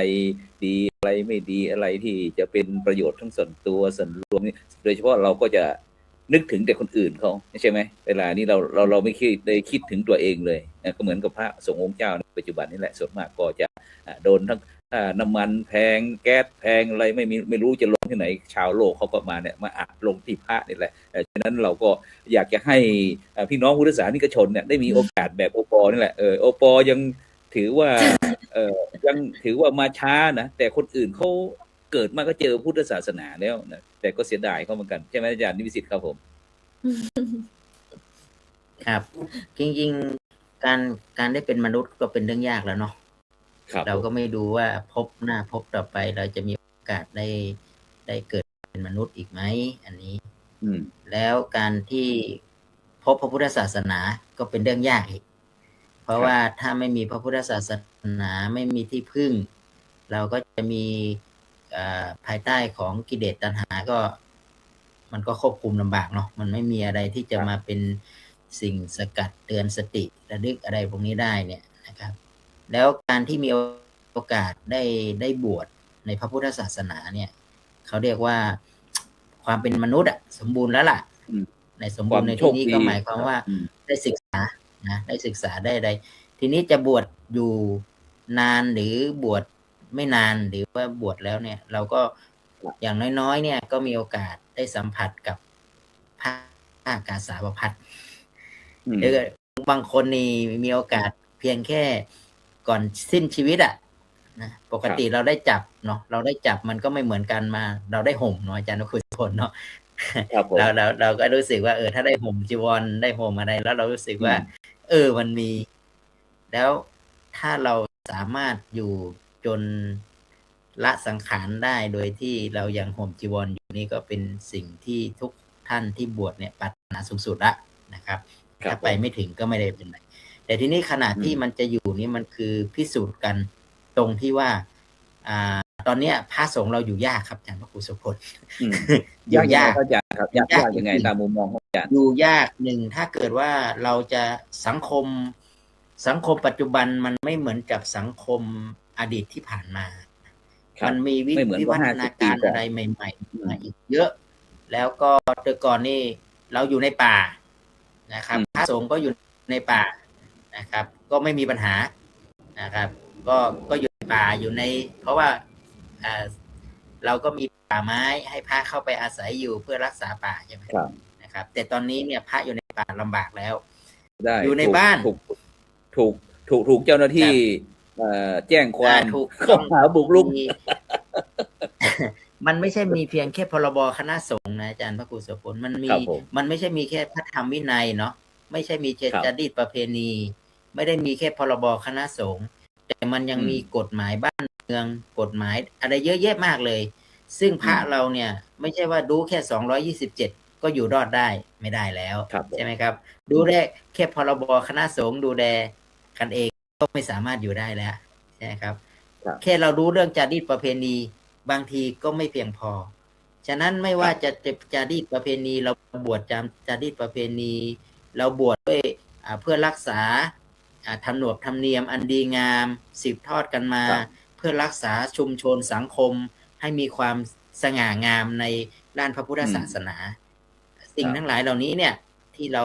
ดีอะไรไม่ดี อะไรที่จะเป็นประโยชน์ทั้งส่วนตัวส่วนรวมนี่ โดยเฉพาะเราก็จะนึกถึงแต่คนอื่นเขา ใช่ไหม เวลานี้เราไม่ได้คิดถึงตัวเองเลย ก็เหมือนกับพระสงฆ์องค์เจ้าในปัจจุบันนี่แหละ ส่วนมากก็จะโดนทั้งน้ำมันแพง แก๊สแพงอะไรไม่รู้จะลงที่ไหน ชาวโลกเขาก็มาอัดลงที่พระนี่แหละ ฉะนั้นเราก็อยากจะให้พี่น้องพุทธศาสนิกชนเนี่ยได้มีโอกาสแบบโอปอนี่แหละ โอปอยังถือว่า ยังถือว่ามาช้านะ แต่คนอื่นเขาเกิดมาก็เจอพุทธศาสนาแล้วนะ แต่ก็เสียดายเขาเหมือนกัน ใช่ไหมอาจารย์นิวิสิทธิ์ครับผม ครับ จริงๆ การได้เป็นมนุษย์ก็เป็นเรื่องยากแล้วเนาะ ครับ เราก็ไม่รู้ว่าภพหน้าภพต่อไปเราจะมีโอกาสได้เกิดเป็นมนุษย์อีกไหม อันนี้ แล้วการที่พบพระพุทธศาสนาก็เป็นเรื่องยากอีก เพราะว่าถ้าไม่มีพระพุทธศาสนาไม่มีที่พึ่ง เราก็จะมีภายใต้ของกิเลสตัณหาก็ มันก็ควบคุมลำบากเนาะ มันไม่มีอะไรที่จะมาเป็นสิ่งสกัดเตือนสติระลึกอะไรพวกนี้ได้เนี่ยนะครับ แล้วการที่มีโอกาสได้บวชในพระพุทธศาสนาเนี่ย เขาเรียกว่าความเป็นมนุษย์สมบูรณ์แล้วล่ะ ในสมบูรณ์ในที่นี้ก็หมายความว่าได้ศึกษานะได้ศึกษาได้อะไร ทีนี้จะบวชอยู่นานหรือบวชไม่นานหรือว่าบวชแล้วเนี่ย เราก็อย่างน้อยๆเนี่ยก็มีโอกาสได้สัมผัสกับภาคกาสาวพัสต์หรือบางคนนี่มีโอกาสเพียงแค่ก่อนสิ้นชีวิตนะปกติเราได้จับเนาะเราได้จับมันก็ไม่เหมือนกันมาเราได้ห่มเนาะอาจารย์นคุศลเนาะเราก็รู้สึกว่าถ้าได้ห่มจีวรได้ห่มอะไรแล้วเรารู้สึกว่ามันมีแล้วถ้าเราสามารถอยู่จนละสังขารได้โดยที่เรายังห่มจีวรอยู่นี่ก็เป็นสิ่งที่ทุกท่านที่บวชเนี่ยปรารถนาสูงสุดละนะครับถ้าไปไม่ถึงก็ไม่ได้เป็นไรแต่ทีนี้ขณะที่มันจะอยู่นี่มันคือพิสูจน์กันตรงที่ว่าตอนนี้พระสงฆ์เราอยู่ยากครับอาจารย์พระครูสุพจน์อยู่ยากอาจารย์ครับยากยังไงตามมุมมองของอาจารย์อยู่ยากหนึ่งถ้าเกิดว่าเราจะสังคมปัจจุบันมันไม่เหมือนกับสังคมอดีตที่ผ่านมามันมีวิวัฒนาการอะไรใหม่ๆมาอีกเยอะแล้วก็แต่ก่อนนี่เราอยู่ในป่านะครับพระสงฆ์ก็อยู่ในป่านะครับก็ไม่มีปัญหา นะครับ ก็อยู่ในป่าอยู่ใน เพราะว่าอ่าเราก็มีป่าไม้ให้พระเข้าไปอาศัยอยู่เพื่อรักษาป่าใช่ไหม ครับ นะครับ แต่ตอนนี้เนี่ยพระอยู่ในป่าลำบากแล้ว ได้ อยู่ในบ้าน ถูกเจ้าหน้าที่แจ้งความ ถูก ข้อหาบุกรุก มี มันไม่ใช่มีเพียงแค่พรบคณะสงฆ์นะอาจารย์พระครูโสพลมันมี ครับผม มันไม่ใช่มีแค่พระธรรมวินัยเนาะไม่ใช่มี ครับ จารีตประเพณี ไม่ได้มีแค่พรบคณะสงฆ์แต่มันยังมีกฎหมายบ้านเมืองกฎหมายอะไรเยอะแยะมากเลย ซึ่งพระเราเนี่ย ไม่ใช่ว่าดูแค่227ก็อยู่รอดได้ไม่ได้แล้ว ครับ ใช่ไหมครับ ดูได้แค่พรบคณะสงฆ์ดูแลกันเองก็ไม่สามารถอยู่ได้แล้วใช่ไหมครับ ครับ แค่เรารู้เรื่องจารีตประเพณีบางทีก็ไม่เพียงพอ ฉะนั้นไม่ว่าจะจารีตประเพณีเราบวชจารีตประเพณี เราบวชด้วยเพื่อรักษาธรรมเนียมอันดีงามสืบทอดกันมา ครับ เพื่อรักษาชุมชนสังคมให้มีความสง่างามในด้านพระพุทธศาสนา สิ่งทั้งหลายเหล่านี้เนี่ยที่เรา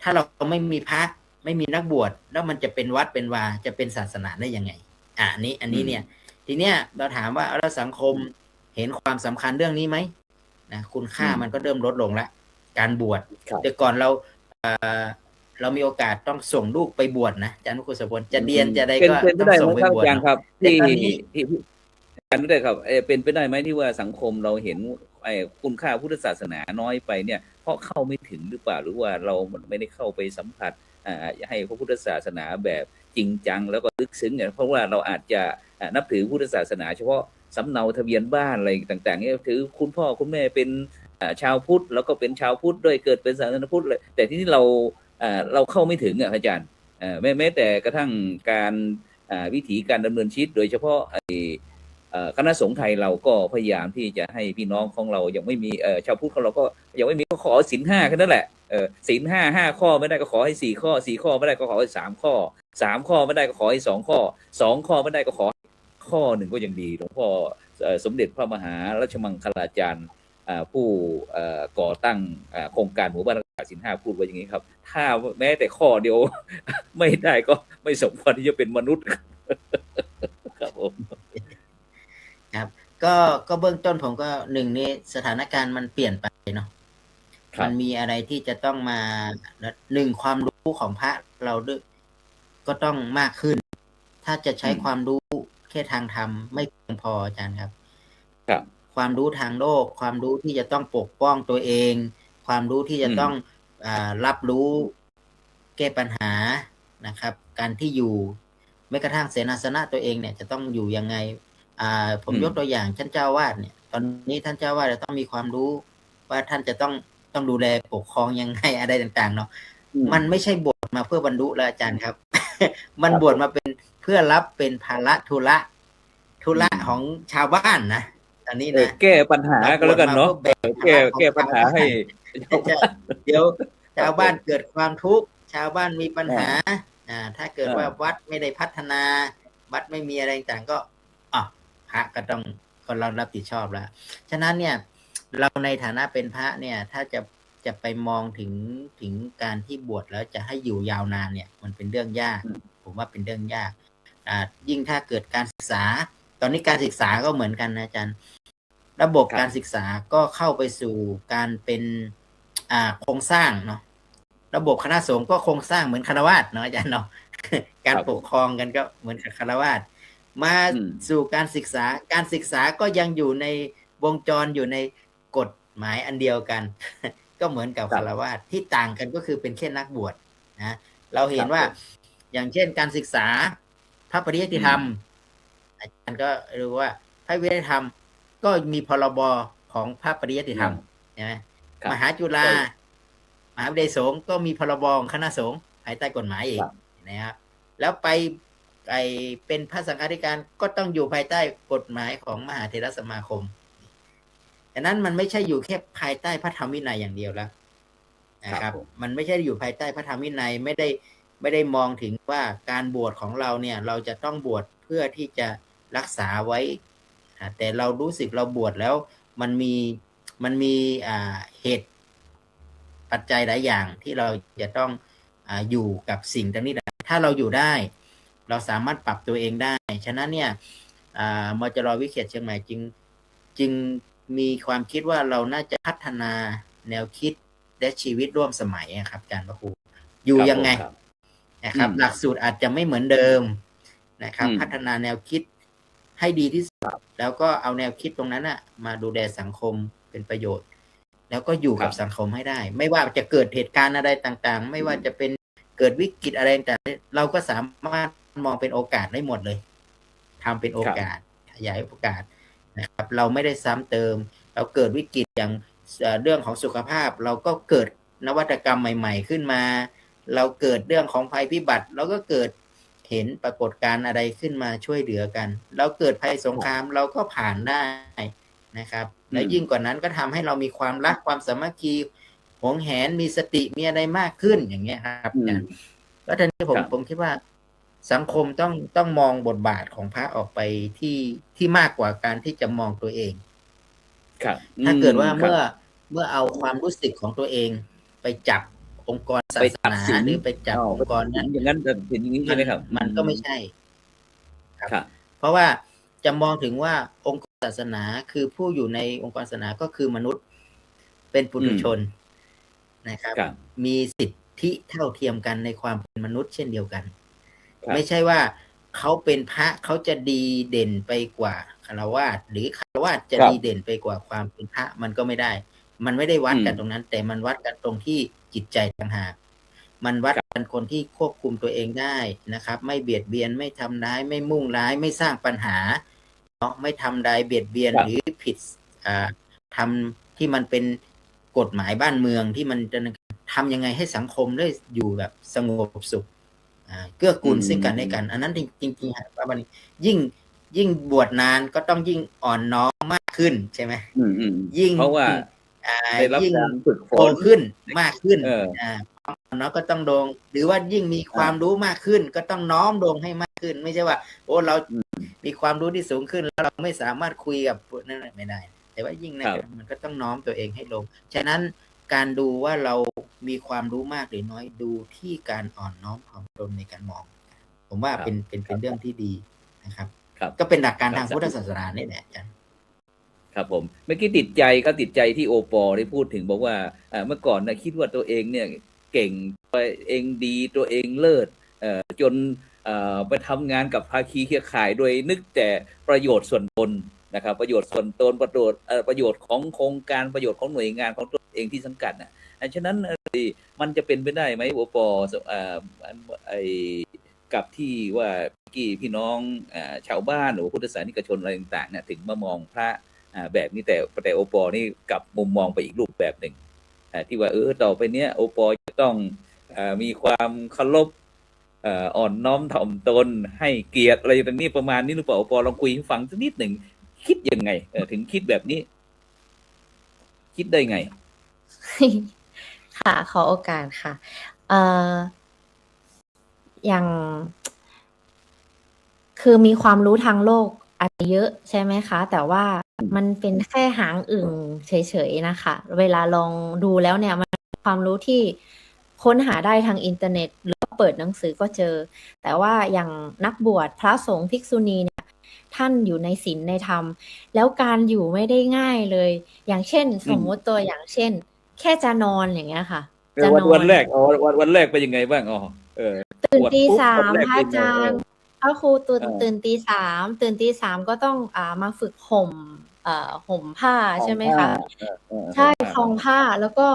ถ้าเราไม่มีพระไม่มีนักบวชแล้วมันจะเป็นวัดเป็นวาจะเป็นศาสนาได้ยังไงอันนี้เนี่ย ทีเนี้ยเราถามว่าแล้วสังคมเห็นความสำคัญเรื่องนี้ไหมนะคุณค่ามันก็เริ่มลดลงละการบวช ครับ แต่ก่อนเรามีโอกาสต้องส่งลูกไปบวชนะอาจารย์คุณสมบูรณ์จะเรียนจะใดก็ เป็นไป ต้อง ได้ ส่ง ไหม ไป ครับ บว อา ช จารย์ครับ แต่ ที่ ตอนนี้ ที่อาจารย์ได้ครับเป็นไปได้ไหมที่ว่าสังคมเราเห็นคุณค่าพุทธศาสนาน้อยไปเนี่ย เพราะเข้าไม่ถึงหรือเปล่าหรือว่าเราไม่ได้เข้าไปสัมผัสให้พระพุทธศาสนาแบบจริงจังแล้วก็ลึกซึ้งเนี่ยเพราะว่าเราอาจจะนับถือพุทธศาสนาเฉพาะสำเนาทะเบียนบ้านอะไรต่างๆเนี่ยถือคุณพ่อคุณแม่เป็นชาวพุทธแล้วก็เป็นชาวพุทธด้วยเกิดเป็นศาสนาพุทธเลยแต่ที่นี่เราเข้าไม่ถึงอาจารย์แม้แต่กระทั่งการวิถีการดำเนินชีวิตโดยเฉพาะคณะสงฆ์ไทยเราก็พยายามที่จะให้พี่น้องของเรายังไม่มีชาวพุทธของเราก็ยังไม่มีก็ขอศีลห้าแค่นั้นแหละศีลห้าข้อไม่ได้ก็ขอให้4 ข้อไม่ได้ก็ขอให้3 ข้อ3 ข้อไม่ได้ก็ขอให้2 ข้อไม่ได้ก็ขอข้อหนึ่งก็ยังดีหลวงพ่อสมเด็จพระมหาราชมังคลาจารย์ผู้ก่อตั้งโครงการหมู่บ้านรักษาศีลห้าพูดไว้อย่างนี้ครับถ้าแม้แต่ข้อเดียว ไม่ได้ก็ไม่สมควรที่จะเป็นมนุษย์ ครับผม ครับก็เบื้องต้นผมก็หนึ่งนี่สถานการณ์มันเปลี่ยนไปเนาะ ครับ มันมีอะไรที่จะต้องมาหนึ่งความรู้ของพระเราด้วยก็ต้องมากขึ้น ถ้าจะใช้ความรู้แค่ทางธรรมไม่เพียงพออาจารย์ครับ ครับ ความรู้ทางโลก ความรู้ที่จะต้องปกป้องตัวเอง ความรู้ที่จะต้องรับรู้แก้ปัญหานะครับ การที่อยู่แม้กระทั่งเสนาสนะตัวเองเนี่ยจะต้องอยู่ยังไงผมยกตัวอย่างท่านเจ้าวาดเนี่ย ตอนนี้ท่านเจ้าวาดจะต้องมีความรู้ว่าท่านจะต้องดูแลปกครองยังไงอะไรต่างๆเนาะมันไม่ใช่บวชมาเพื่อบรรลุแล้วอาจารย์ครับ มันบวชมาเป็นเพื่อรับเป็นภาระธุระของชาวบ้านนะอันนี้นะ แก้ปัญหาก็แล้วกันเนาะแก้ปัญหาให้ เดี๋ยวชาวบ้านเกิดความทุกข์ชาวบ้านมีปัญหาถ้าเกิดว่าวัดไม่ได้พัฒนาวัดไม่มีอะไรต่างก็พระก็ต้องคนเรารับผิดชอบแล้วฉะนั้นเนี่ยเราในฐานะเป็นพระเนี่ยถ้าจะไปมองถึงการที่บวชแล้วจะให้อยู่ยาวนานเนี่ยมันเป็นเรื่องยากผมว่าเป็นเรื่องยากยิ่งถ้าเกิดการศึกษาตอนนี้การศึกษาก็เหมือนกันนะอาจารย์ระบบการศึกษาก็เข้าไปสู่การเป็นโครงสร้างเนาะระบบคณะสงฆ์ก็โครงสร้างเหมือนฆราวาสเนาะอาจารย์เนาะ การปกครองกันก็เหมือนกับฆราวาสมาสู่การศึกษาก็ยังอยู่ในวงจรอยู่ในกฎหมายอันเดียวกัน ก็เหมือนกับฆราวาสที่ต่างกันก็คือเป็นแค่นักบวชนะเราเห็นว่าอย่างเช่นการศึกษาพระปริยัติธรรมอาจารย์ก็รู้ว่าพระปริยัติธรรมก็มีพรบของพระปริยัติธรรมใช่ไหมมหาจุฬามหาวิทยาลัยสงฆ์ก็มีพรบของคณะสงฆ์ภายใต้กฎหมายอีกนะครับแล้วไปเป็นพระสังฆาธิการก็ต้องอยู่ภายใต้กฎหมายของมหาเถรสมาคมดังนั้นมันไม่ใช่อยู่แค่ภายใต้พระธรรมวินัยอย่างเดียวแล้วนะครับมันไม่ใช่อยู่ภายใต้พระธรรมวินัยไม่ได้มองถึงว่าการบวชของเราเนี่ยเราจะต้องบวชเพื่อที่จะรักษาไว้แต่เรารู้สึกเราบวชแล้วมันมีเหตุปัจจัยหลายอย่างที่เราจะต้องอยู่กับสิ่งตรงนี้ถ้าเราอยู่ได้ เราสามารถปรับตัวเองได้ฉะนั้นเนี่ยมจร.วิเขตเชียงใหม่จึงมีความคิดว่าเราน่าจะพัฒนาแนวคิดและชีวิตร่วมสมัยครับอาจารย์พระครูอยู่ยังไงนะครับหลักสูตรอาจจะไม่เหมือนเดิมนะครับพัฒนาแนวคิดให้ดีที่สุดแล้วก็เอาแนวคิดตรงนั้นมาดูแลสังคมเป็นประโยชน์แล้วก็อยู่กับสังคมให้ได้ไม่ว่าจะเกิดเหตุการณ์อะไรต่างๆไม่ว่าจะเป็นเกิดวิกฤตอะไรต่างๆเราก็สามารถมองเป็นโอกาสได้หมดเลยทำเป็นโอกาสขยายโอกาสนะครับเราไม่ได้ซ้ำเติมเราเกิดวิกฤตอย่างเรื่องของสุขภาพเราก็เกิดนวัตกรรมใหม่ๆขึ้นมาเราเกิดเรื่องของภัยพิบัติเราก็เกิดเห็นปรากฏการณ์อะไรขึ้นมาช่วยเหลือกันเราเกิดภัยสงครามเราก็ผ่านได้นะครับและยิ่งกว่านั้นก็ทำให้เรามีความรักความสามัคคีหวงแหนมีสติมีอะไรมากขึ้นอย่างเงี้ยครับก็ทีนี้ผมคิดว่าสังคมต้องมองบทบาทของพระออกไปที่มากกว่าการที่จะมองตัวเองถ้าเกิดว่าเมื่อเอาความรู้สึกของตัวเองไปจับองค์กรศาสนาหรือไปจับองค์กรนั้นอย่างนั้นเป็นอย่างนี้ใช่ไหมครับมันก็ไม่ใช่ครับเพราะว่าจะมองถึงว่าองค์กรศาสนาคือผู้อยู่ในองค์กรศาสนาก็คือมนุษย์เป็นปุถุชนนะครับมีสิทธิเท่าเทียมกันในความเป็นมนุษย์เช่นเดียวกันไม่ใช่ว่าเขาเป็นพระเขาจะดีเด่นไปกว่าฆราวาสหรือฆราวาสจะดีเด่นไปกว่าความเป็นพระมันก็ไม่ได้มันไม่ได้วัดกันตรงนั้นแต่มันวัดกันตรงที่จิตใจต่างหากมันวัดกันคนที่ควบคุมตัวเองได้นะครับไม่เบียดเบียนไม่ทำร้ายไม่มุ่งร้ายไม่สร้างปัญหาไม่ทำใดเบียดเบียนหรือผิดทำที่มันเป็นกฎหมายบ้านเมืองที่มันจะทำยังไงให้สังคมได้อยู่แบบสงบสุขเกื้อกูลซึ่งกันและกันอันนั้นจริงๆว่ามันยิ่งบวชนานก็ต้องยิ่งอ่อนน้อมมากขึ้นใช่ไหมยิ่งเพราะว่ายิ่งโตขึ้นมากขึ้นเนาะก็ต้องโดงหรือว่ายิ่งมีความรู้มากขึ้นก็ต้องน้อมโดงให้มากขึ้นไม่ใช่ว่าโอ้เรามีความรู้ที่สูงขึ้นแล้วเราไม่สามารถคุยกับนั่นไม่ได้แต่ว่ายิ่งนะมันก็ต้องน้อมตัวเองให้ลงฉะนั้นการดูว่าเรามีความรู้มากหรือน้อยดูที่การอ่อนน้อมถ่อมตนในการมองผมว่าเป็นเรื่องที่ดีนะครับก็เป็นหลักการทางพุทธศาสนานี่แหละอาจารย์ครับผมเมื่อกี้ติดใจที่โอปอได้พูดถึงบอกว่าเมื่อก่อนนะคิดว่าตัวเองเนี่ยเก่งตัวเองดีตัวเองเลิศจนไปทำงานกับภาคีเครือข่ายโดยนึกแต่ประโยชน์ส่วนตนนะครับประโยชน์ส่วนตนประโยชน์ของโครงการประโยชน์ของหน่วยงานของตัวเองที่สังกัดฉะนั้นมันจะเป็นไปได้ไหมโอปอกับที่ว่าพี่น้องชาวบ้านหรือพุทธศาสนิกชนอะไรต่างๆเนี่ยถึงมามองพระแบบนี้แต่โอปอนี่กับมุมมองไปอีกรูปแบบหนึ่งที่ว่าต่อไปเนี้ยโอปอจะต้องมีความเคารพอ่อนน้อมถ่อมตนให้เกียรติอะไรอย่างนี้ประมาณนี้หรือเปล่าโอปอลองคุยให้ฟังสักนิดหนึ่งคิดยังไงถึงคิดแบบนี้คิดได้ไงค่ะขอโอกาสค่ะอย่างคือมีความรู้ทางโลกอาจจะเยอะใช่ไหมคะแต่ว่ามันเป็นแค่หางอึ่งเฉยๆนะคะเวลาลองดูแล้วเนี่ยมันความรู้ที่ค้นหาได้ทางอินเทอร์เน็ตหรือเปิดหนังสือก็เจอแต่ว่าอย่างนักบวชพระสงฆ์ภิกษุณีเนี่ยท่านอยู่ในศีลในธรรมแล้วการอยู่ไม่ได้ง่ายเลยอย่างเช่นสมมติตัวอย่างเช่นแค่จะนอนอย่างเงี้ยค่ะจะนอนวันแรกวันแรกเป็นยังไงบ้างตื่นตี 3พระอาจารย์พระครูตื่นตี 3ตื่นตี 3ก็ต้องมาฝึกห่มผ้าใช่ไหมคะใช่คล้องผ้าแล้วก็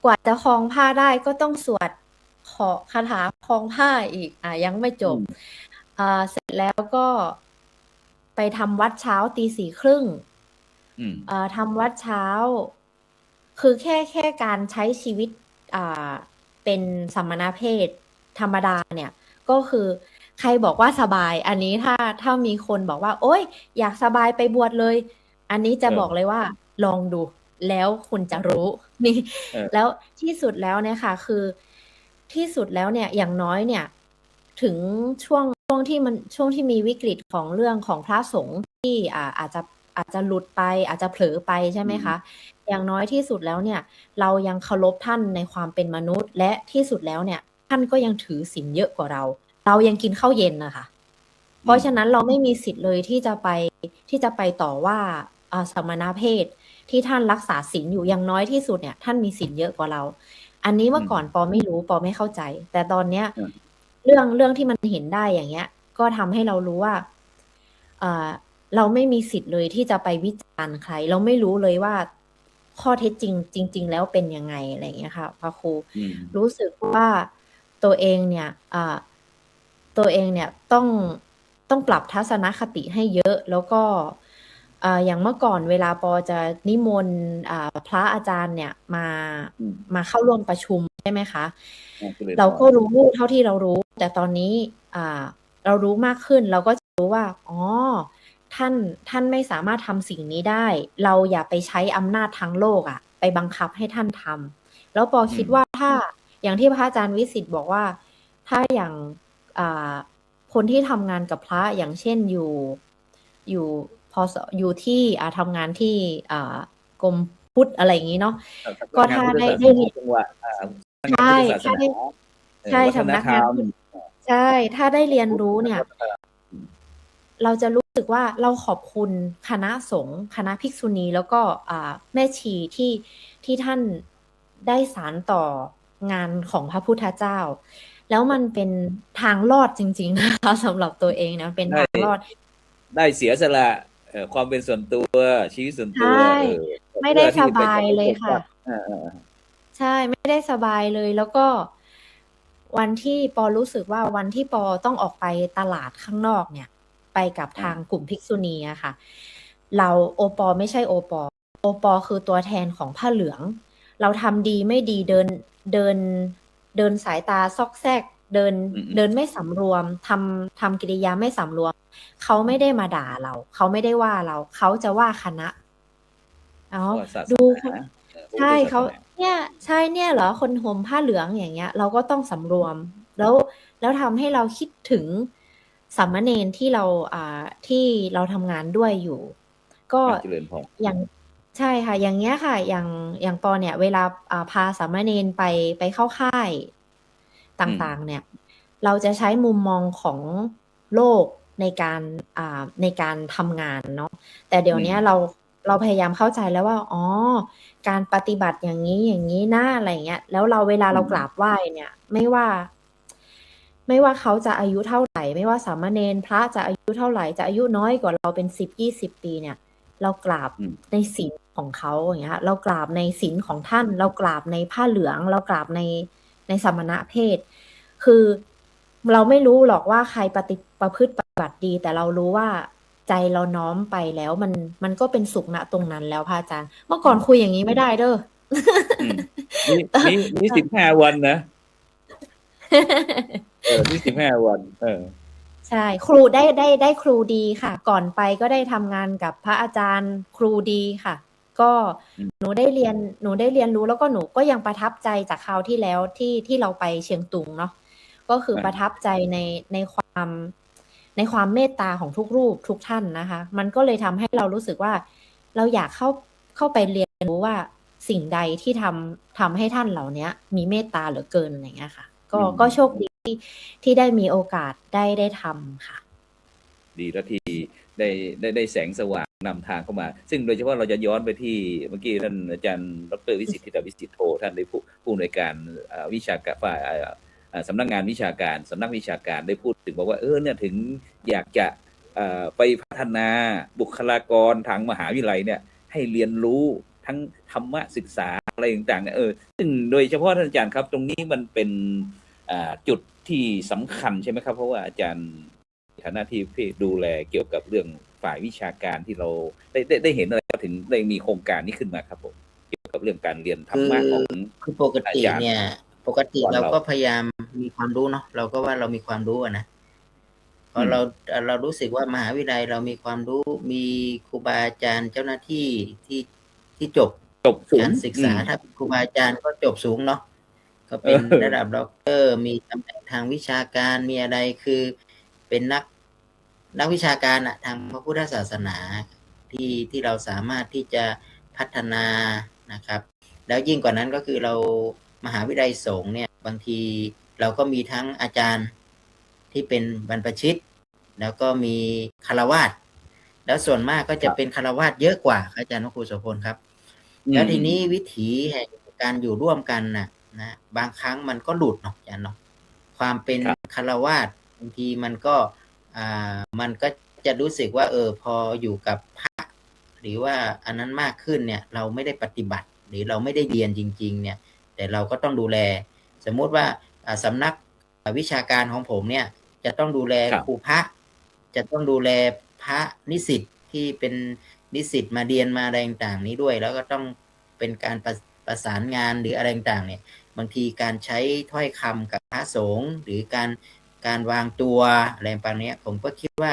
กว่าจะคล้องผ้าได้ก็ต้องสวดขอคาถาคล้องผ้าอีกยังไม่จบเสร็จแล้วก็ไปทำวัดเช้าตี 4:30ทำวัดเช้าคือแค่การใช้ชีวิตเป็นสมณเพศธรรมดาเนี่ยก็คือใครบอกว่าสบายอันนี้ถ้ามีคนบอกว่าโอ๊ยอยากสบายไปบวชเลยอันนี้จะบอกเลยว่าลองดูแล้วคุณจะรู้นี่แล้วที่สุดแล้วเนี่ยค่ะคือที่สุดแล้วเนี่ยอย่างน้อยเนี่ยถึงช่วงที่มีวิกฤตของเรื่องของพระสงฆ์ที่อาจจะหลุดไปอาจจะเผลอไปใช่ไหมคะอย่างน้อยที่สุดแล้วเนี่ยเรายังเคารพท่านในความเป็นมนุษย์และที่สุดแล้วเนี่ยท่านก็ยังถือศีลเยอะกว่าเรายังกินข้าวเย็นนะคะ เพราะฉะนั้นเราไม่มีสิทธิ์เลยที่จะไปต่อว่าสมณเพศที่ท่านรักษาศีลอยู่อย่างน้อยที่สุดเนี่ยท่านมีศีลเยอะกว่าเรา อันนี้เมื่อก่อนปอไม่รู้ปอไม่เข้าใจ แต่ตอนเนี้ย อืม เรื่องที่มันเห็นได้อย่างเงี้ย ก็ทำให้เรารู้ว่าเราไม่มีสิทธิ์เลยที่จะไปวิจารณ์ใคร เราไม่รู้เลยว่าข้อเท็จจริง ๆ แล้วเป็นยังไงอะไรอย่างเงี้ยค่ะพระครู อืม รู้สึกว่าตัวเองเนี่ยต้องปรับทัศนคติให้เยอะ แล้วก็อย่างเมื่อก่อนเวลาปอจะนิมนต์พระอาจารย์เนี่ยมาเข้าร่วมประชุมใช่ไหมคะ เราก็รู้เท่าที่เรารู้ แต่ตอนนี้เรารู้มากขึ้น เราก็จะรู้ว่าอ๋อท่านไม่สามารถทำสิ่งนี้ได้ เราอย่าไปใช้อำนาจทางโลกไปบังคับให้ท่านทำแล้วปอคิดว่าถ้าอย่างที่พระอาจารย์วิสิทธิ์บอกว่าถ้าอย่างคนที่ทำงานกับพระอย่างเช่นอยู่ที่ทำงานที่กรมพุทธอะไรอย่างนี้เนาะก็ถ้าได้จังหวะใช่ใช่ วัฒน สำนัก ธรง าน รม พุทธใช่ ถ้าได้เรียนรู้เนี่ย เราจะรู้สึกว่าเราขอบคุณคณะสงฆ์คณะภิกษุณี แล้วก็แม่ชีที่ท่านได้สานต่องานของพระพุทธเจ้า แล้วมันเป็นทางรอดจริง ๆ นะคะสำหรับตัวเองนะเป็นทางรอด ได้เสียสละความเป็นส่วนตัวชีวิตส่วนตัว ใช่ไม่ได้สบายเลยค่ะ ใช่ไม่ได้สบายเลย แล้วก็วันที่ปอรู้สึกว่าวันที่ปอต้องออกไปตลาดข้างนอกเนี่ย ไปกับทางกลุ่มภิกษุณีอะค่ะ เราโอปอไม่ใช่โอปอคือตัวแทนของผ้าเหลือง เราทำดีไม่ดีเดินสายตาซอกแซกเดินไม่สำรวมทำกิริยาไม่สำรวมเขาไม่ได้มาด่าเราเขาไม่ได้ว่าเราเขาจะว่าคณะดูใช่เขาเนี่ยใช่เนี่ยเหรอคนห่มผ้าเหลืองอย่างเงี้ย เราก็ต้องสำรวมแล้วทำให้เราคิดถึงสามเณรที่เราทำงานด้วยอยู่ ก็อย่างใช่ค่ะ อย่างเงี้ยค่ะ อย่างปอเนี่ย เวลาพาสามเณรไปเข้าค่ายต่างๆ เนี่ย เราจะใช้มุมมองของโลกในการทำงานเนาะแต่เดี๋ยวนี้เราพยายามเข้าใจแล้วว่าอ๋อการปฏิบัติอย่างนี้นะอะไรเงี้ยแล้วเวลาเรากราบไหว้เนี่ย ไม่ว่าเขาจะอายุเท่าไหร่ไม่ว่าสามเณรพระจะอายุเท่าไหร่จะอายุน้อยกว่าเราเป็น10-20 ปีเนี่ย เรากราบในศีลของเขาอย่างเงี้ยเรากราบในศีลของท่าน เรากราบในผ้าเหลือง เรากราบในสมณเพศ คือเราไม่รู้หรอกว่าใครประพฤติปฏิบัติดี แต่เรารู้ว่าใจเราน้อมไปแล้วมันก็เป็นสุขณตรงนั้นแล้วพระอาจารย์ เมื่อก่อนคุยอย่างนี้ไม่ได้เด้อนี่15 วันนะนี่15 วันใช่ครูได้ครูดีค่ะ ก่อนไปก็ได้ทำงานกับพระอาจารย์ครูดีค่ะ ก็หนูได้เรียนรู้แล้วก็หนูก็ยังประทับใจจากคราวที่แล้วที่เราไปเชียงตุงเนาะก็คือประทับใจในความเมตตาของทุกรูปทุกท่านนะคะ มันก็เลยทำให้เรารู้สึกว่าเราอยากเข้าไปเรียนรู้ว่าสิ่งใดที่ทำให้ท่านเหล่านี้มีเมตตาเหลือเกินอะไรเงี้ยค่ะ ก็โชคดีที่ได้มีโอกาสได้ทำค่ะ ดีแล้วที่ได้แสงสว่างนำทางเข้ามา ซึ่งโดยเฉพาะเราจะย้อนไปที่เมื่อกี้ท่านอาจารย์ดร.วิสิทธิ์ธิดาวิสิทธิ์โทท่านได้ผู้อำนวยการวิชาการฝ่ายสำนักงานวิชาการสำนักวิชาการได้พูดถึงบอกว่าเนี่ยถึงอยากจะไปพัฒนาบุคลากรทางมหาวิทยาลัยเนี่ยให้เรียนรู้ทั้งธรรมะศึกษาอะไรต่างๆเนี่ยซึ่งโดยเฉพาะท่านอาจารย์ครับตรงนี้มันเป็นจุดที่สำคัญใช่ไหมครับเพราะว่าอาจารย์ฐานะที่ดูแลเกี่ยวกับเรื่องฝ่ายวิชาการที่เราได้เห็นอะไรถึงได้มีโครงการนี้ขึ้นมาครับผมเกี่ยวกับเรื่องการเรียนธรรมะของคือปกติเนี่ยปกติเราก็พยายามมีความรู้เนาะเราก็ว่าเรามีความรู้นะพอเรารู้สึกว่ามหาวิทยาลัยเรามีความรู้มีครูบาอาจารย์เจ้าหน้าที่ที่จบการศึกษาถ้าครูบาอาจารย์ก็จบสูงเนาะก็เป็นระดับด็อกเตอร์มีตำแหน่งทางวิชาการมีอะไรคือเป็นนักวิชาการทางพระพุทธศาสนาที่เราสามารถที่จะพัฒนานะครับแล้วยิ่งกว่านั้นก็คือเรามหาวิทยาลัยสงฆ์เนี่ยบางทีเราก็มีทั้งอาจารย์ที่เป็นบรรพชิต แล้วก็มีฆราวาสถ์แล้วส่วนมากก็จะเป็นฆราวาสถ์เยอะกว่าครับอาจารย์พระครูโสพลครับ แล้วทีนี้วิถีแห่งการอยู่ร่วมกันนะบางครั้งมันก็หลุดเนาะอาจารย์เนาะความเป็นฆราวาสถ์บางทีมันก็จะรู้สึกว่าพออยู่กับพระหรือว่าอันนั้นมากขึ้นเนี่ยเราไม่ได้ปฏิบัติหรือเราไม่ได้เรียนจริงๆเนี่ยแต่เราก็ต้องดูแลสมมุติว่าสำนักวิชาการของผมเนี่ยจะต้องดูแลครูพระจะต้องดูแลพระนิสิตที่เป็นนิสิตมาเรียนมาอะไรต่างๆนี้ด้วยแล้วก็ต้องเป็นการประสานงานหรืออะไรต่างๆเนี่ยบางทีการใช้ถ้อยคำกับพระสงฆ์หรือการวางตัวอะไรประมาณนี้ผมก็คิดว่า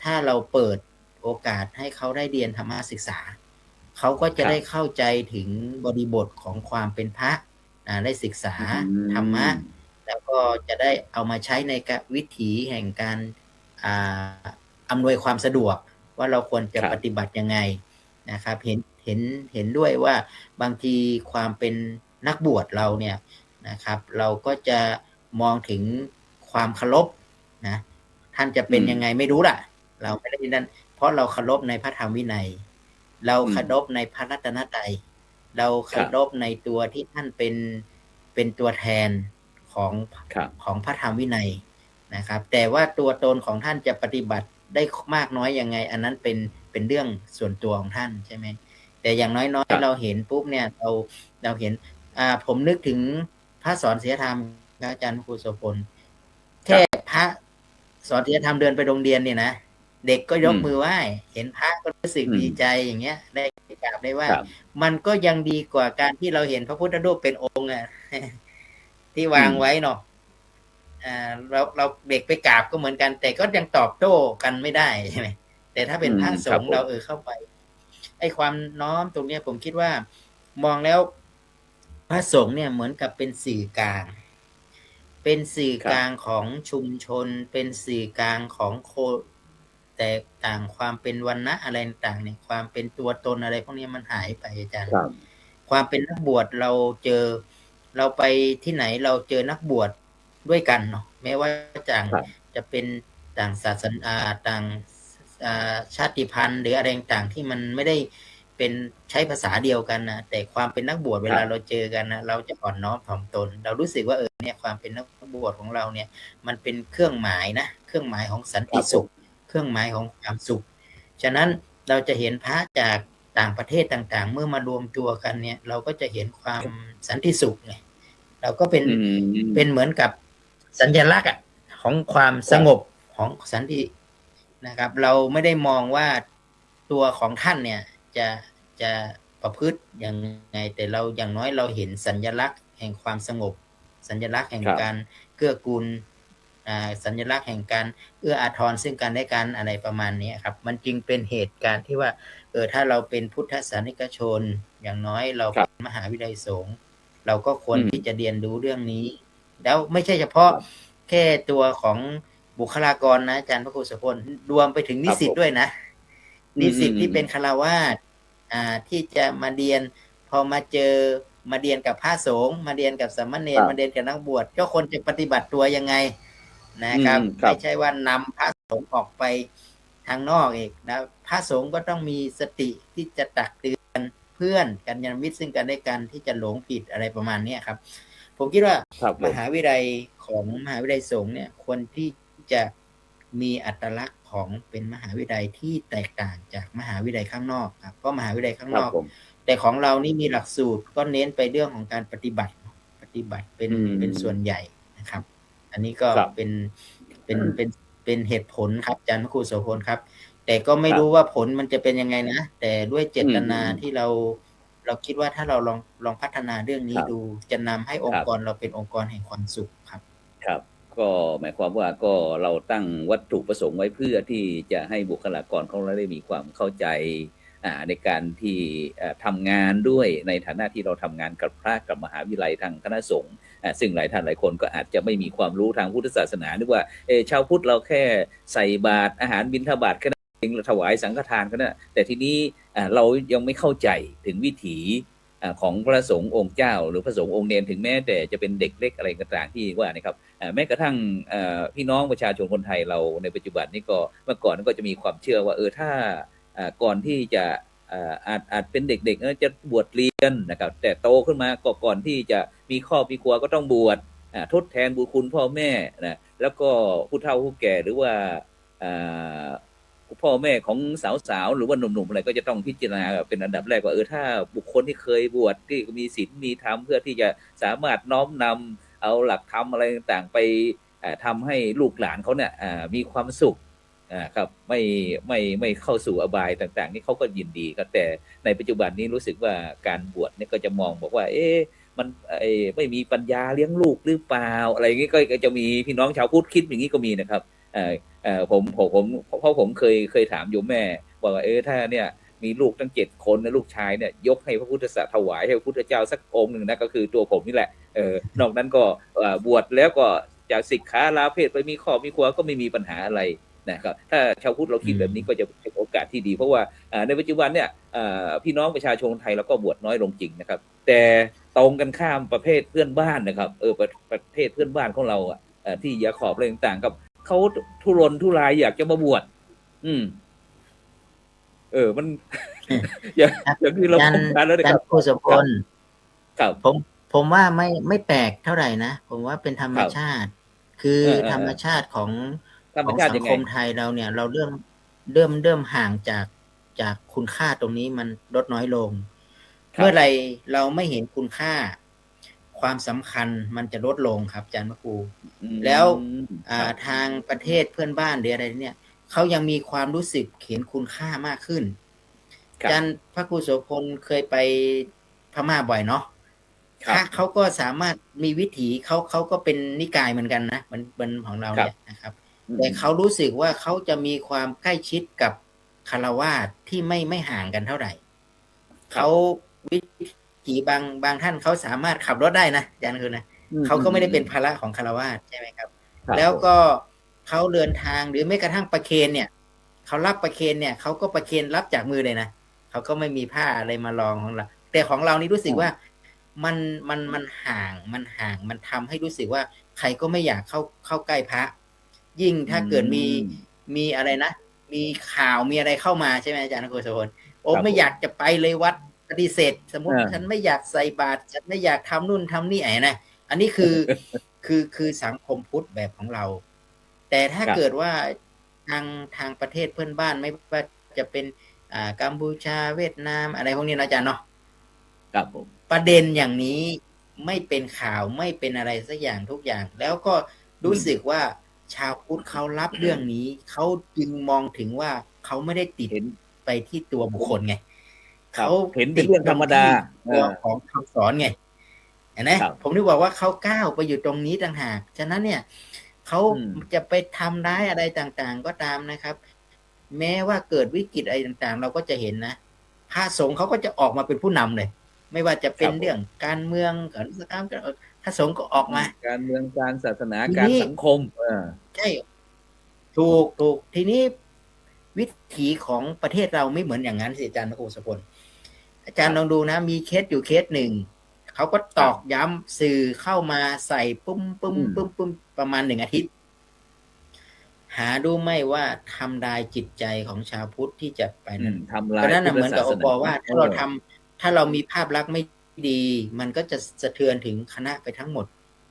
ถ้าเราเปิดโอกาสให้เขาได้เรียนธรรมศึกษาเขาก็จะได้เข้าใจถึงบริบทของความเป็นพระได้ศึกษาธรรมะแล้วก็จะได้เอามาใช้ในวิถีแห่งการอำนวยความสะดวกว่าเราควรจะปฏิบัติยังไงนะครับเห็นด้วยว่าบางทีความเป็นนักบวชเราเนี่ยนะครับเราก็จะมองถึงความเคารพนะท่านจะเป็นยังไงไม่รู้ล่ะเราไม่ได้นั่นเพราะเราเคารพในพระธรรมวินัยเราเคารพในพระรัตนตรัยเราเคารพในตัวที่ท่านเป็นตัวแทนของพระธรรมวินัยนะครับแต่ว่าตัวตนของท่านจะปฏิบัติได้มากน้อยยังไงอันนั้นเป็นเรื่องส่วนตัวของท่านใช่ไหมแต่อย่างน้อยๆเราเห็นปุ๊บเนี่ยเราเห็นผมนึกถึงพระสอนศีลธรรมอาจารย์ครูโสพลแค่พระสอนศีลธรรมเดินไปโรงเรียนเนี่ยนะเด็กก็ยกมือไหว้เห็นพระก็รู้สึกดีใจอย่างเงี้ยได้กราบได้ว่ามันก็ยังดีกว่าการที่เราเห็นพระพุทธรูปเป็นองค์ที่วางไว้เนาะเราเด็กไปกราบก็เหมือนกันแต่ก็ยังตอบโต้กันไม่ได้ใช่ไหมแต่ถ้าเป็นพระสงฆ์เราเข้าไปไอ้ความน้อมตรงนี้ผมคิดว่ามองแล้วพระสงฆ์เนี่ยเหมือนกับเป็นสื่อกลางเป็นสื่อกลางของชุมชนเป็นสื่อกลางของแต่ต่างความเป็นวรรณะอะไรต่างเนี่ยความเป็นตัวตนอะไรพวกนี้มันหายไปอาจารย์ความเป็นนักบวชเราไปที่ไหนเราเจอนักบวชด้วยกันเนาะแม้ว่าจะเป็นต่างศาสนาต่างชาติพันธุ์หรืออะไรต่างที่มันไม่ได้เป็นใช้ภาษาเดียวกันนะแต่ความเป็นนักบวชเวลาเราเจอกันนะเราจะอ่อนน้อมถ่อมตนเรารู้สึกว่าเนี่ยความเป็นนักบวชของเราเนี่ยมันเป็นเครื่องหมายนะเครื่องหมายของสันติสุขเครื่องหมายของความสุขฉะนั้นเราจะเห็นพระจากต่างประเทศต่างๆเมื่อมารวมตัวกันเนี่ยเราก็จะเห็นความสันติสุขไงเราก็เป็นเหมือนกับสัญลักษณ์ของความสงบของสันตินะครับเราไม่ได้มองว่าตัวของท่านเนี่ยจะประพฤติอย่างไงแต่เราอย่างน้อยเราเห็นสัญลักษณ์แห่งความสงบสัญลักษณ์แห่งการเกื้อกูลสัญลักษณ์แห่งการเอื้ออาทรซึ่งกันและกันอะไรประมาณนี้ครับมันจึงเป็นเหตุการณ์ที่ว่าถ้าเราเป็นพุทธศาสนิกชนอย่างน้อยเราเป็นมหาวิทยาลัยสงฆ์เราก็ควรที่จะเรียนรู้เรื่องนี้แล้วไม่ใช่เฉพาะแค่ตัวของบุคลากรนะอาจารย์พระครูโสพลรวมไปถึงนิสิตด้วยนะนิสิตที่เป็นฆราวาสที่จะมาเรียนพอมาเจอมาเรียนกับพระสงฆ์มาเรียนกับสามเณรมาเรียนกับนักบวชก็คนจะปฏิบัติตัวยังไงนะครับไม่ใช่ว่านำพระสงฆ์ออกไปทางนอกเองนะพระสงฆ์ก็ต้องมีสติที่จะตักเตือนเพื่อนกัลยาณมิตรซึ่งกันและกันที่จะหลงผิดอะไรประมาณนี้ครับผมคิดว่ามหาวิทยาลัยของมหาวิทยาลัยสงฆ์เนี่ยควรที่จะมีอัตลักษณ์ของเป็นมหาวิทยาลัยที่แตกต่างจากมหาวิทยาลัยข้างนอกครับเพราะมหาวิทยาลัยข้างนอกแต่ของเรานี่มีหลักสูตรก็เน้นไปเรื่องของการปฏิบัติเป็นส่วนใหญ่นะครับอันนี้ก็เป็นเหตุผลครับอาจารย์พระครูโสพลครับแต่ก็ไม่รู้ว่าผลมันจะเป็นยังไงนะแต่ด้วยเจตนาที่เราคิดว่าถ้าเราลองพัฒนาเรื่องนี้ดูจะนำให้องค์กรเราเป็นองค์กรแห่งความสุขครับครับก็หมายความว่าก็เราตั้งวัตถุประสงค์ไว้เพื่อที่จะให้บุคลากรของเราได้มีความเข้าใจในการที่ทำงานด้วยในฐานะที่เราทำงานกับพระกับมหาวิทยาลัยทางคณะสงฆ์ซึ่งหลายท่านหลายคนก็อาจจะไม่มีความรู้ทางพุทธศาสนานึกว่าชาวพุทธเราแค่ใส่บาตรอาหารบิณฑบาตแค่นั้นเองถวายสังฆทานแค่นั้นแต่ทีนี้เรายังไม่เข้าใจถึงวิถี ของพระสงฆ์องค์เจ้าหรือพระสงฆ์องค์เนรถึงแม้แต่จะเป็นเด็กเล็กอะไรต่างๆที่ว่านะครับแม้กระทั่งพี่น้องประชาชนคนไทยเราในปัจจุบันนี้ก็เมื่อก่อนก็จะมีความเชื่อว่าถ้าก่อนที่จะอาจเป็นเด็กๆจะบวชเรียนนะครับแต่โตขึ้นมาก็ก่อนที่จะมีครอบมีครัวก็ต้องบวชทดแทนบุญคุณพ่อแม่นะแล้วก็ผู้เฒ่าผู้แก่หรือว่าพ่อแม่ของสาวๆหรือว่าหนุ่มๆอะไรก็จะต้องพิจารณาเป็นอันดับแรกว่าถ้าบุคคลที่เคยบวชที่มีศีลมีธรรมเพื่อที่จะสามารถน้อมนำเอาหลักธรรมอะไรต่างๆไปทำให้ลูกหลานเขาเนี่ยมีความสุขครับไม่เข้าสู่อบายต่างๆนี่เขาก็ยินดีครับแต่ในปัจจุบันนี้รู้สึกว่าการบวชเนี่ยก็จะมองบอกว่ามันไม่มีปัญญาเลี้ยงลูกหรือเปล่าอะไรอย่างนี้ก็จะมีพี่น้องชาวพุทธคิดอย่างนี้ก็มีนะครับผมเพราะผมเคยถามโยมแม่ว่าถ้าเนี่ยมีลูกตั้ง7 คนนะลูกชายเนี่ยยกให้พระพุทธศาสนาถวายให้พระพุทธเจ้าสักองค์หนึ่งนะก็คือตัวผมนี่แหละนอกนั้นก็บวชแล้วก็จะสิกขาลาเพศไปมีครอบมีครัวก็ไม่มีปัญหาอะไรนะครับถ้าชาวพุทธเราคิดแบบนี้ก็จะเป็นโอกาสที่ดีเพราะว่าในปัจจุบันเนี่ยพี่น้องประชาชนไทยเราก็บวชน้อยลงจริงนะครับแต่ตรงกันข้ามประเภทเพื่อนบ้านนะครับประเภทเพื่อนบ้านของเราที่ยาขอบอะไรต่างๆครับเขาทุรนทุรายอยากจะมาบวชมัน อย่างที่เราพบกันแล้วนะครับครูโสพล ครับผมว่าไม่แปลกเท่าไหร่นะผมว่าเป็นธรรมชาติ คือธรรมชาติของสังคมไทยเราเนี่ย เราเริ่มห่างจากคุณค่าตรงนี้มันลดน้อยลง เมื่อไรเราไม่เห็นคุณค่า ความสำคัญมันจะลดลงครับอาจารย์พระครูแล้วทางประเทศเพื่อนบ้านหรืออะไรเนี่ยเขายังมีความรู้สึกเห็นคุณค่ามากขึ้นอาจารย์พระครูโสพลเคยไปพม่าบ่อยเนาะเขาก็สามารถมีวิถีเขาก็เป็นนิกายเหมือนกันนะมันของเราเนี่ยนะครับแต่เขารู้สึกว่าเขาจะมีความใกล้ชิดกับคฤหัสถ์ที่ไม่ห่างกันเท่าไหร่เขาวิถีบางท่านเขาสามารถขับรถได้นะอาจารย์คือนะเขาก็ไม่ได้เป็นภาระของคฤหัสถ์ใช่ไหมครับแล้วก็เขาเดินทางหรือแม้กระทั่งประเคนเนี่ยเขารับประเคนเนี่ยเขาก็ประเคนรับจากมือเลยนะเขาก็ไม่มีผ้าอะไรมารองของเราแต่ของเรานี่รู้สึกว่ามันห่างมันทำให้รู้สึกว่าใครก็ไม่อยากเข้าใกล้พระยิ่งถ้าเกิดมีอะไรนะมีข่าวมีอะไรเข้ามาใช่ไหมอาจารย์โกศลไม่อยากจะไปเลยวัดปฏิเสธสมมติฉันไม่อยากใส่บาตรฉันไม่อยากทำนู่นทำนี่นะอันนี้คือสังคมพุทธแบบของเราแต่ถ้าเกิดว่าทางประเทศเพื่อนบ้านไม่ว่าจะเป็นกัมพูชาเวียดนามอะไรพวกนี้นะอาจารย์เนาะครับผมประเด็นอย่างนี้ไม่เป็นข่าวไม่เป็นอะไรสักอย่างทุกอย่างแล้วก็รู้สึกว่าชาวพุทธเขารับเรื่องนี้เขาจึงมองถึงว่าเขาไม่ได้ติดไปที่ตัวบุคคลไงเขาเห็นเป็นเรื่องธรรมดาของคำสอนไงเห็นไหมผมนึกบอกว่าเขาก้าวไปอยู่ตรงนี้ต่างหากฉะนั้นเนี่ยเขาจะไปทำร้ายอะไรต่างๆก็ตามนะครับแม้ว่าเกิดวิกฤตอะไรต่างๆเราก็จะเห็นนะพระสงฆ์เขาก็จะออกมาเป็นผู้นำเลยไม่ว่าจะเป็นเรื่องการเมืองการศึกษาพระสงฆ์ก็ออกมาการเมืองการศาสนาการสังคมใช่ถูกทีนี้วิถีของประเทศเราไม่เหมือนอย่างนั้นสิอาจารย์พระครูสกลอาจารย์ลองดูนะมีเคสอยู่เคสหนึ่งเขาก็ตอกย้ำสื่อเข้ามาใส่ปุ้มประมาณ1 อาทิตย์หาดูไม่ว่าทำลายจิตใจของชาวพุทธที่จะไปนั้นเพราะนั้นเหมือนกับบอกว่าถ้าเรามีภาพลักษณ์ไม่ดีมันก็จะสะเทือนถึงคณะไปทั้งหมด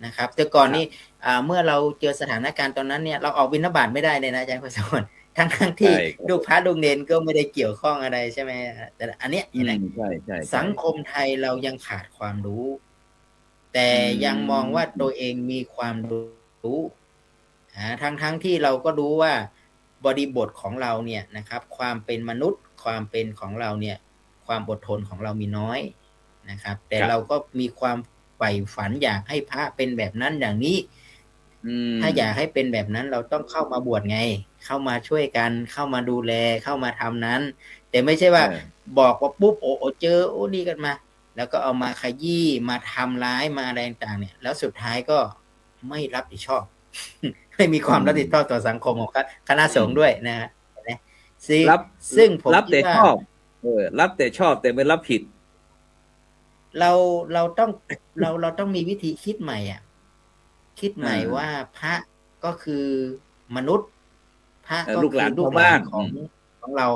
นะครับแต่ก่อนนี้เมื่อเราเจอสถานการณ์ตอนนั้นเนี่ยเราออกบิณฑบาตไม่ได้เลยนะอาจารย์พระสกลทั้งที่ลูกพระลูกเนรก็ไม่ได้เกี่ยวข้องอะไรใช่ไหมแต่อันเนี้ยสังคมไทยเรายังขาดความรู้แต่ยังมองว่าตัวเองมีความรู้ทั้งที่เราก็รู้ว่าบริบทของเราเนี่ยนะครับความเป็นมนุษย์ความเป็นของเราเนี่ยความอดทนของเรามีน้อยนะครับแต่เราก็มีความใฝ่ฝันอยากให้พระเป็นแบบนั้นอย่างนี้ถ้าอยากให้เป็นแบบนั้นเราต้องเข้ามาบวชไงเข้ามาช่วยกันเข้ามาดูแลเข้ามาทำนั้นแต่ไม่ใช่ว่าบอกว่าปุ๊บเจอนี่กันมาแล้วก็เอามาขยี้มาทำร้ายมาอะไรต่างๆเนี่ยแล้วสุดท้ายก็ไม่รับผิดชอบไม่มีความรับผิดชอบต่อสังคมของคณะสงฆ์ด้วยนะฮะซึ่งผมรับแต่ชอบรับแต่ชอบแต่ไม่รับผิด เราเราต้องเราต้องมีวิธีคิดใหม่อ่ะ คิดใหม่ว่าพระก็คือมนุษย์ พระก็ ลูกห คื ลา อนลู ชาก ว หลา บ้าน น ของเรา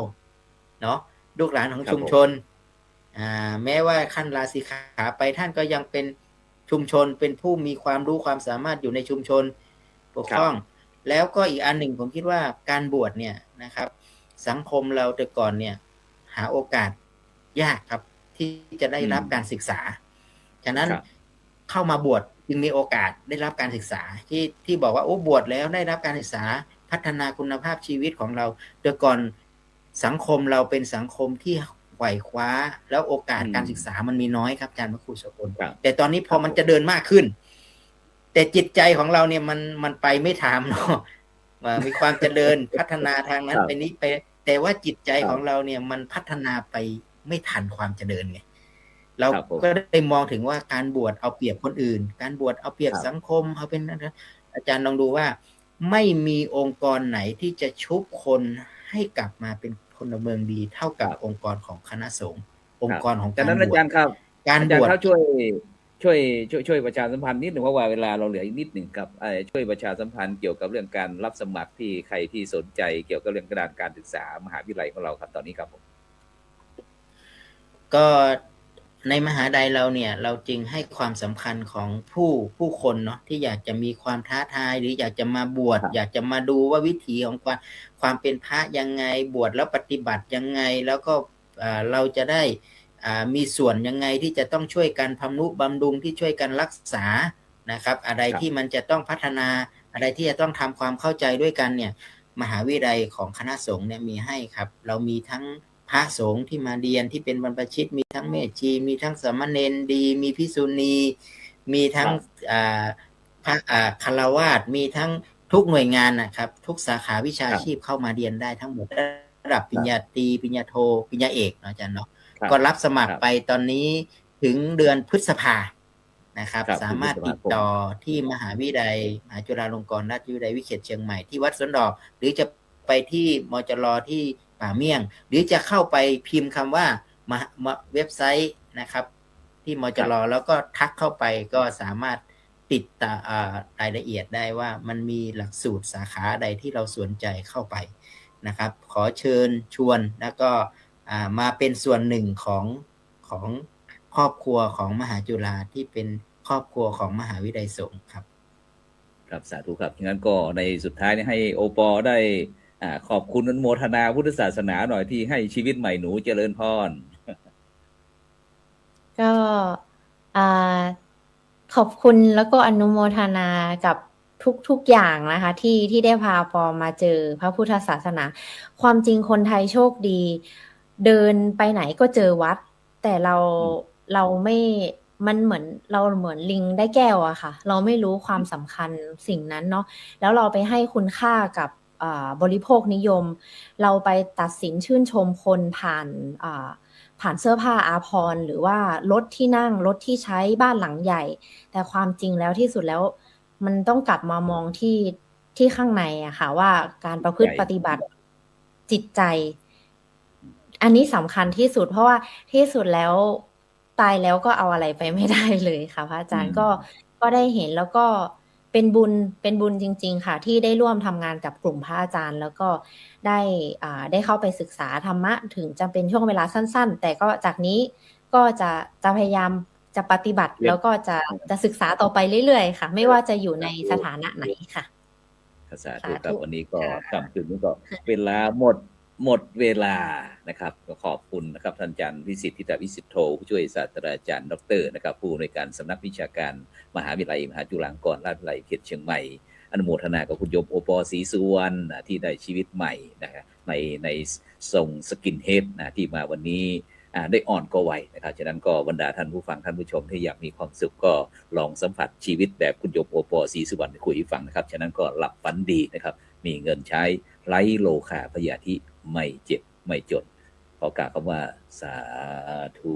เนาะลูกหลานของ ครับ ชุมชนแม้ว่าขั้นลาสิกขาไปท่านก็ยังเป็นชุมชนเป็นผู้มีความรู้ความสามารถอยู่ในชุมชนปกป้อง แล้วก็อีกอันหนึ่งผมคิดว่าการบวชเนี่ยนะครับ สังคมเราแต่ก่อนเนี่ย หาโอกาสยากครับ ที่จะได้รับการศึกษา ฉะนั้น ครับ เข้ามาบวชจึงมีโอกาสได้รับการศึกษาที่บอกว่าโอ้บวชแล้วได้รับการศึกษาพัฒนาคุณภาพชีวิตของเราแต่ก่อนสังคมเราเป็นสังคมที่ไขว่คว้า แล้วโอกาสการศึกษามันมีน้อยครับอาจารย์พระครูโสพล ครับ แต่ตอนนี้พอมันจะเดินมากขึ้น แต่จิตใจของเราเนี่ยมันไปไม่ทามเนาะว่ามีความเจริญ พัฒนาทางนั้น ครับ ไปนี้ไป แต่ว่าจิตใจ ครับ ของเราเนี่ยมันพัฒนาไปไม่ทันความเจริญไงเรา ครับผม ก็ได้มองถึงว่าการบวชเอาเปรียบคนอื่น การบวชเอาเปรียบ ครับ สังคมเอาเป็นอาจารย์ลองดูว่า ไม่มีองค์กรไหนที่จะชุบคนให้กลับมาเป็นพลเมืองดี เท่ากับองค์กรของคณะสงฆ์องค์กรของ จาก การ นั้น บ อาว จา ช รย์ครับ การ อา บ จาร ว ย์ ช เขาช่วยประชาสัมพันธ์นิดหนึ่งเพราะว่าเวลาเราเหลืออีกนิดหนึ่งครับช่วยประชาสัมพันธ์เกี่ยวกับเรื่องการรับสมัครที่ใครที่สนใจเกี่ยวกับเรื่องการศึกษามหาวิทยาลัยของเราครับตอนนี้ครับผม ก็ในมหาวิทยาลัยเราเนี่ย เราจึงให้ความสำคัญของผู้คนเนาะที่อยากจะมีความท้าทายหรืออยากจะมาบวช ครับ อยากจะมาดูว่าวิถีของความเป็นพระยังไงบวชแล้วปฏิบัติยังไง แล้วก็เราจะได้มีส่วนยังไงที่จะต้องช่วยกันพำนุบำรุงที่ช่วยกันรักษานะครับ อะไร ครับ ที่มันจะต้องพัฒนาอะไรที่จะต้องทำความเข้าใจด้วยกันเนี่ย มหาวิทยาลัยของคณะสงฆ์เนี่ยมีให้ครับ เรามีทั้งพระสงฆ์ที่มาเรียนที่เป็นบรรพชิตมีทั้งแม่ชีมีทั้งสามเณรดีมีภิกษุณีมีทั้งพระคฤหัสถ์มีทั้งทุกหน่วยงานนะครับทุกสาขาวิชาชีพเข้ามาเรียนได้ทั้งหมดระดับปริญญาตรีปริญญาโทปริญญาเอกเนาะอาจารย์เนาะ ครับ ก็รับสมัคร ครับ ไปตอนนี้ถึงเดือนพฤษภานะครับ ครับ สามารถ ถึงพฤษภาคม ติดต่อที่มหาวิทยาลัยมหาจุฬาลงกรณราชวิทยาลัยวิเศษเชียงใหม่ที่วัดสวนดอก หรือจะไปที่มจรที่ป่าเมี่ยง หรือจะเข้าไปพิมพ์คำว่าเว็บไซต์นะครับ ที่มจรแล้วก็ทักเข้าไปก็สามารถติดตามรายละเอียดได้ว่ามันมีหลักสูตรสาขาใดที่เราสนใจเข้าไปนะครับ ขอเชิญชวนแล้วก็มาเป็นส่วนหนึ่งของครอบครัวของมหาจุฬาที่เป็นครอบครัวของมหาวิทยาลัยสงฆ์ครับ ครับสาธุครับงั้นก็ในสุดท้ายเนี่ยให้โอปอได้ขอบคุณอนุโมทนาพุทธศาสนาหน่อยที่ให้ชีวิตใหม่หนูเจริญพร ก็ขอบคุณแล้วก็อนุโมทนากับทุกอย่างนะคะ ที่ได้พาปอมาเจอพระพุทธศาสนา ความจริงคนไทยโชคดี เดินไปไหนก็เจอวัด แต่เราไม่มันเหมือนลิงได้แก้วอะค่ะ เราไม่รู้ความสำคัญสิ่งนั้นเนาะแล้วเราไปให้คุณค่ากับบริโภคนิยม เราไปตัดสินชื่นชมคนผ่านเสื้อผ้าอาภรณ์หรือว่ารถที่นั่งรถที่ใช้บ้านหลังใหญ่ แต่ความจริงแล้วที่สุดแล้วมันต้องกลับมามองที่ข้างในอะค่ะว่าการประพฤติปฏิบัติจิตใจ อันนี้สำคัญที่สุดเพราะว่าที่สุดแล้วตายแล้วก็เอาอะไรไปไม่ได้เลยค่ะพระอาจารย์ก็ได้เห็นแล้วก็เป็นบุญจริงๆค่ะที่ได้ร่วมทำงานกับกลุ่มพระอาจารย์ แล้วก็ได้เข้าไปศึกษาธรรมะถึงจะเป็นช่วงเวลาสั้นๆ แต่ก็จากนี้ก็จะพยายามจะปฏิบัติ แล้วก็จะศึกษาต่อไปเรื่อยๆค่ะ ไม่ว่าจะอยู่ในสถานะไหนค่ะ สาธุครับวันนี้ก็ ค่ะ กำคืนนี้ก็เวลาหมดเวลานะครับก็ขอบคุณนะครับท่านอาจารย์วิสิทธิวิสิทธโธผู้ช่วยศาสตราจารย์ดรนะครับผู้อำนวยการสำนักวิชาการมหาวิทยาลัยมหาจุฬาลงกรณราชวิทยาลัยเขตเชียงใหม่อนุโมทนากับคุณโยมโอปอศรีสุวรรณที่ได้ชีวิตใหม่นะครับในทรงสกินเฮดที่มาวันนี้ได้อ่อนก็ไวนะครับฉะนั้นก็บรรดาท่านผู้ฟังท่านผู้ชมที่อยากมีความสุขก็ลองสัมผัสชีวิตแบบคุณโยมโอปอศรีสุวรรณคุยให้ฟังนะครับฉะนั้นก็หลับฝันดีนะครับมีเงินใช้ไร้โลคาพยาธิไม่เจ็บไม่จนขอกล่าวคำว่าสาธุ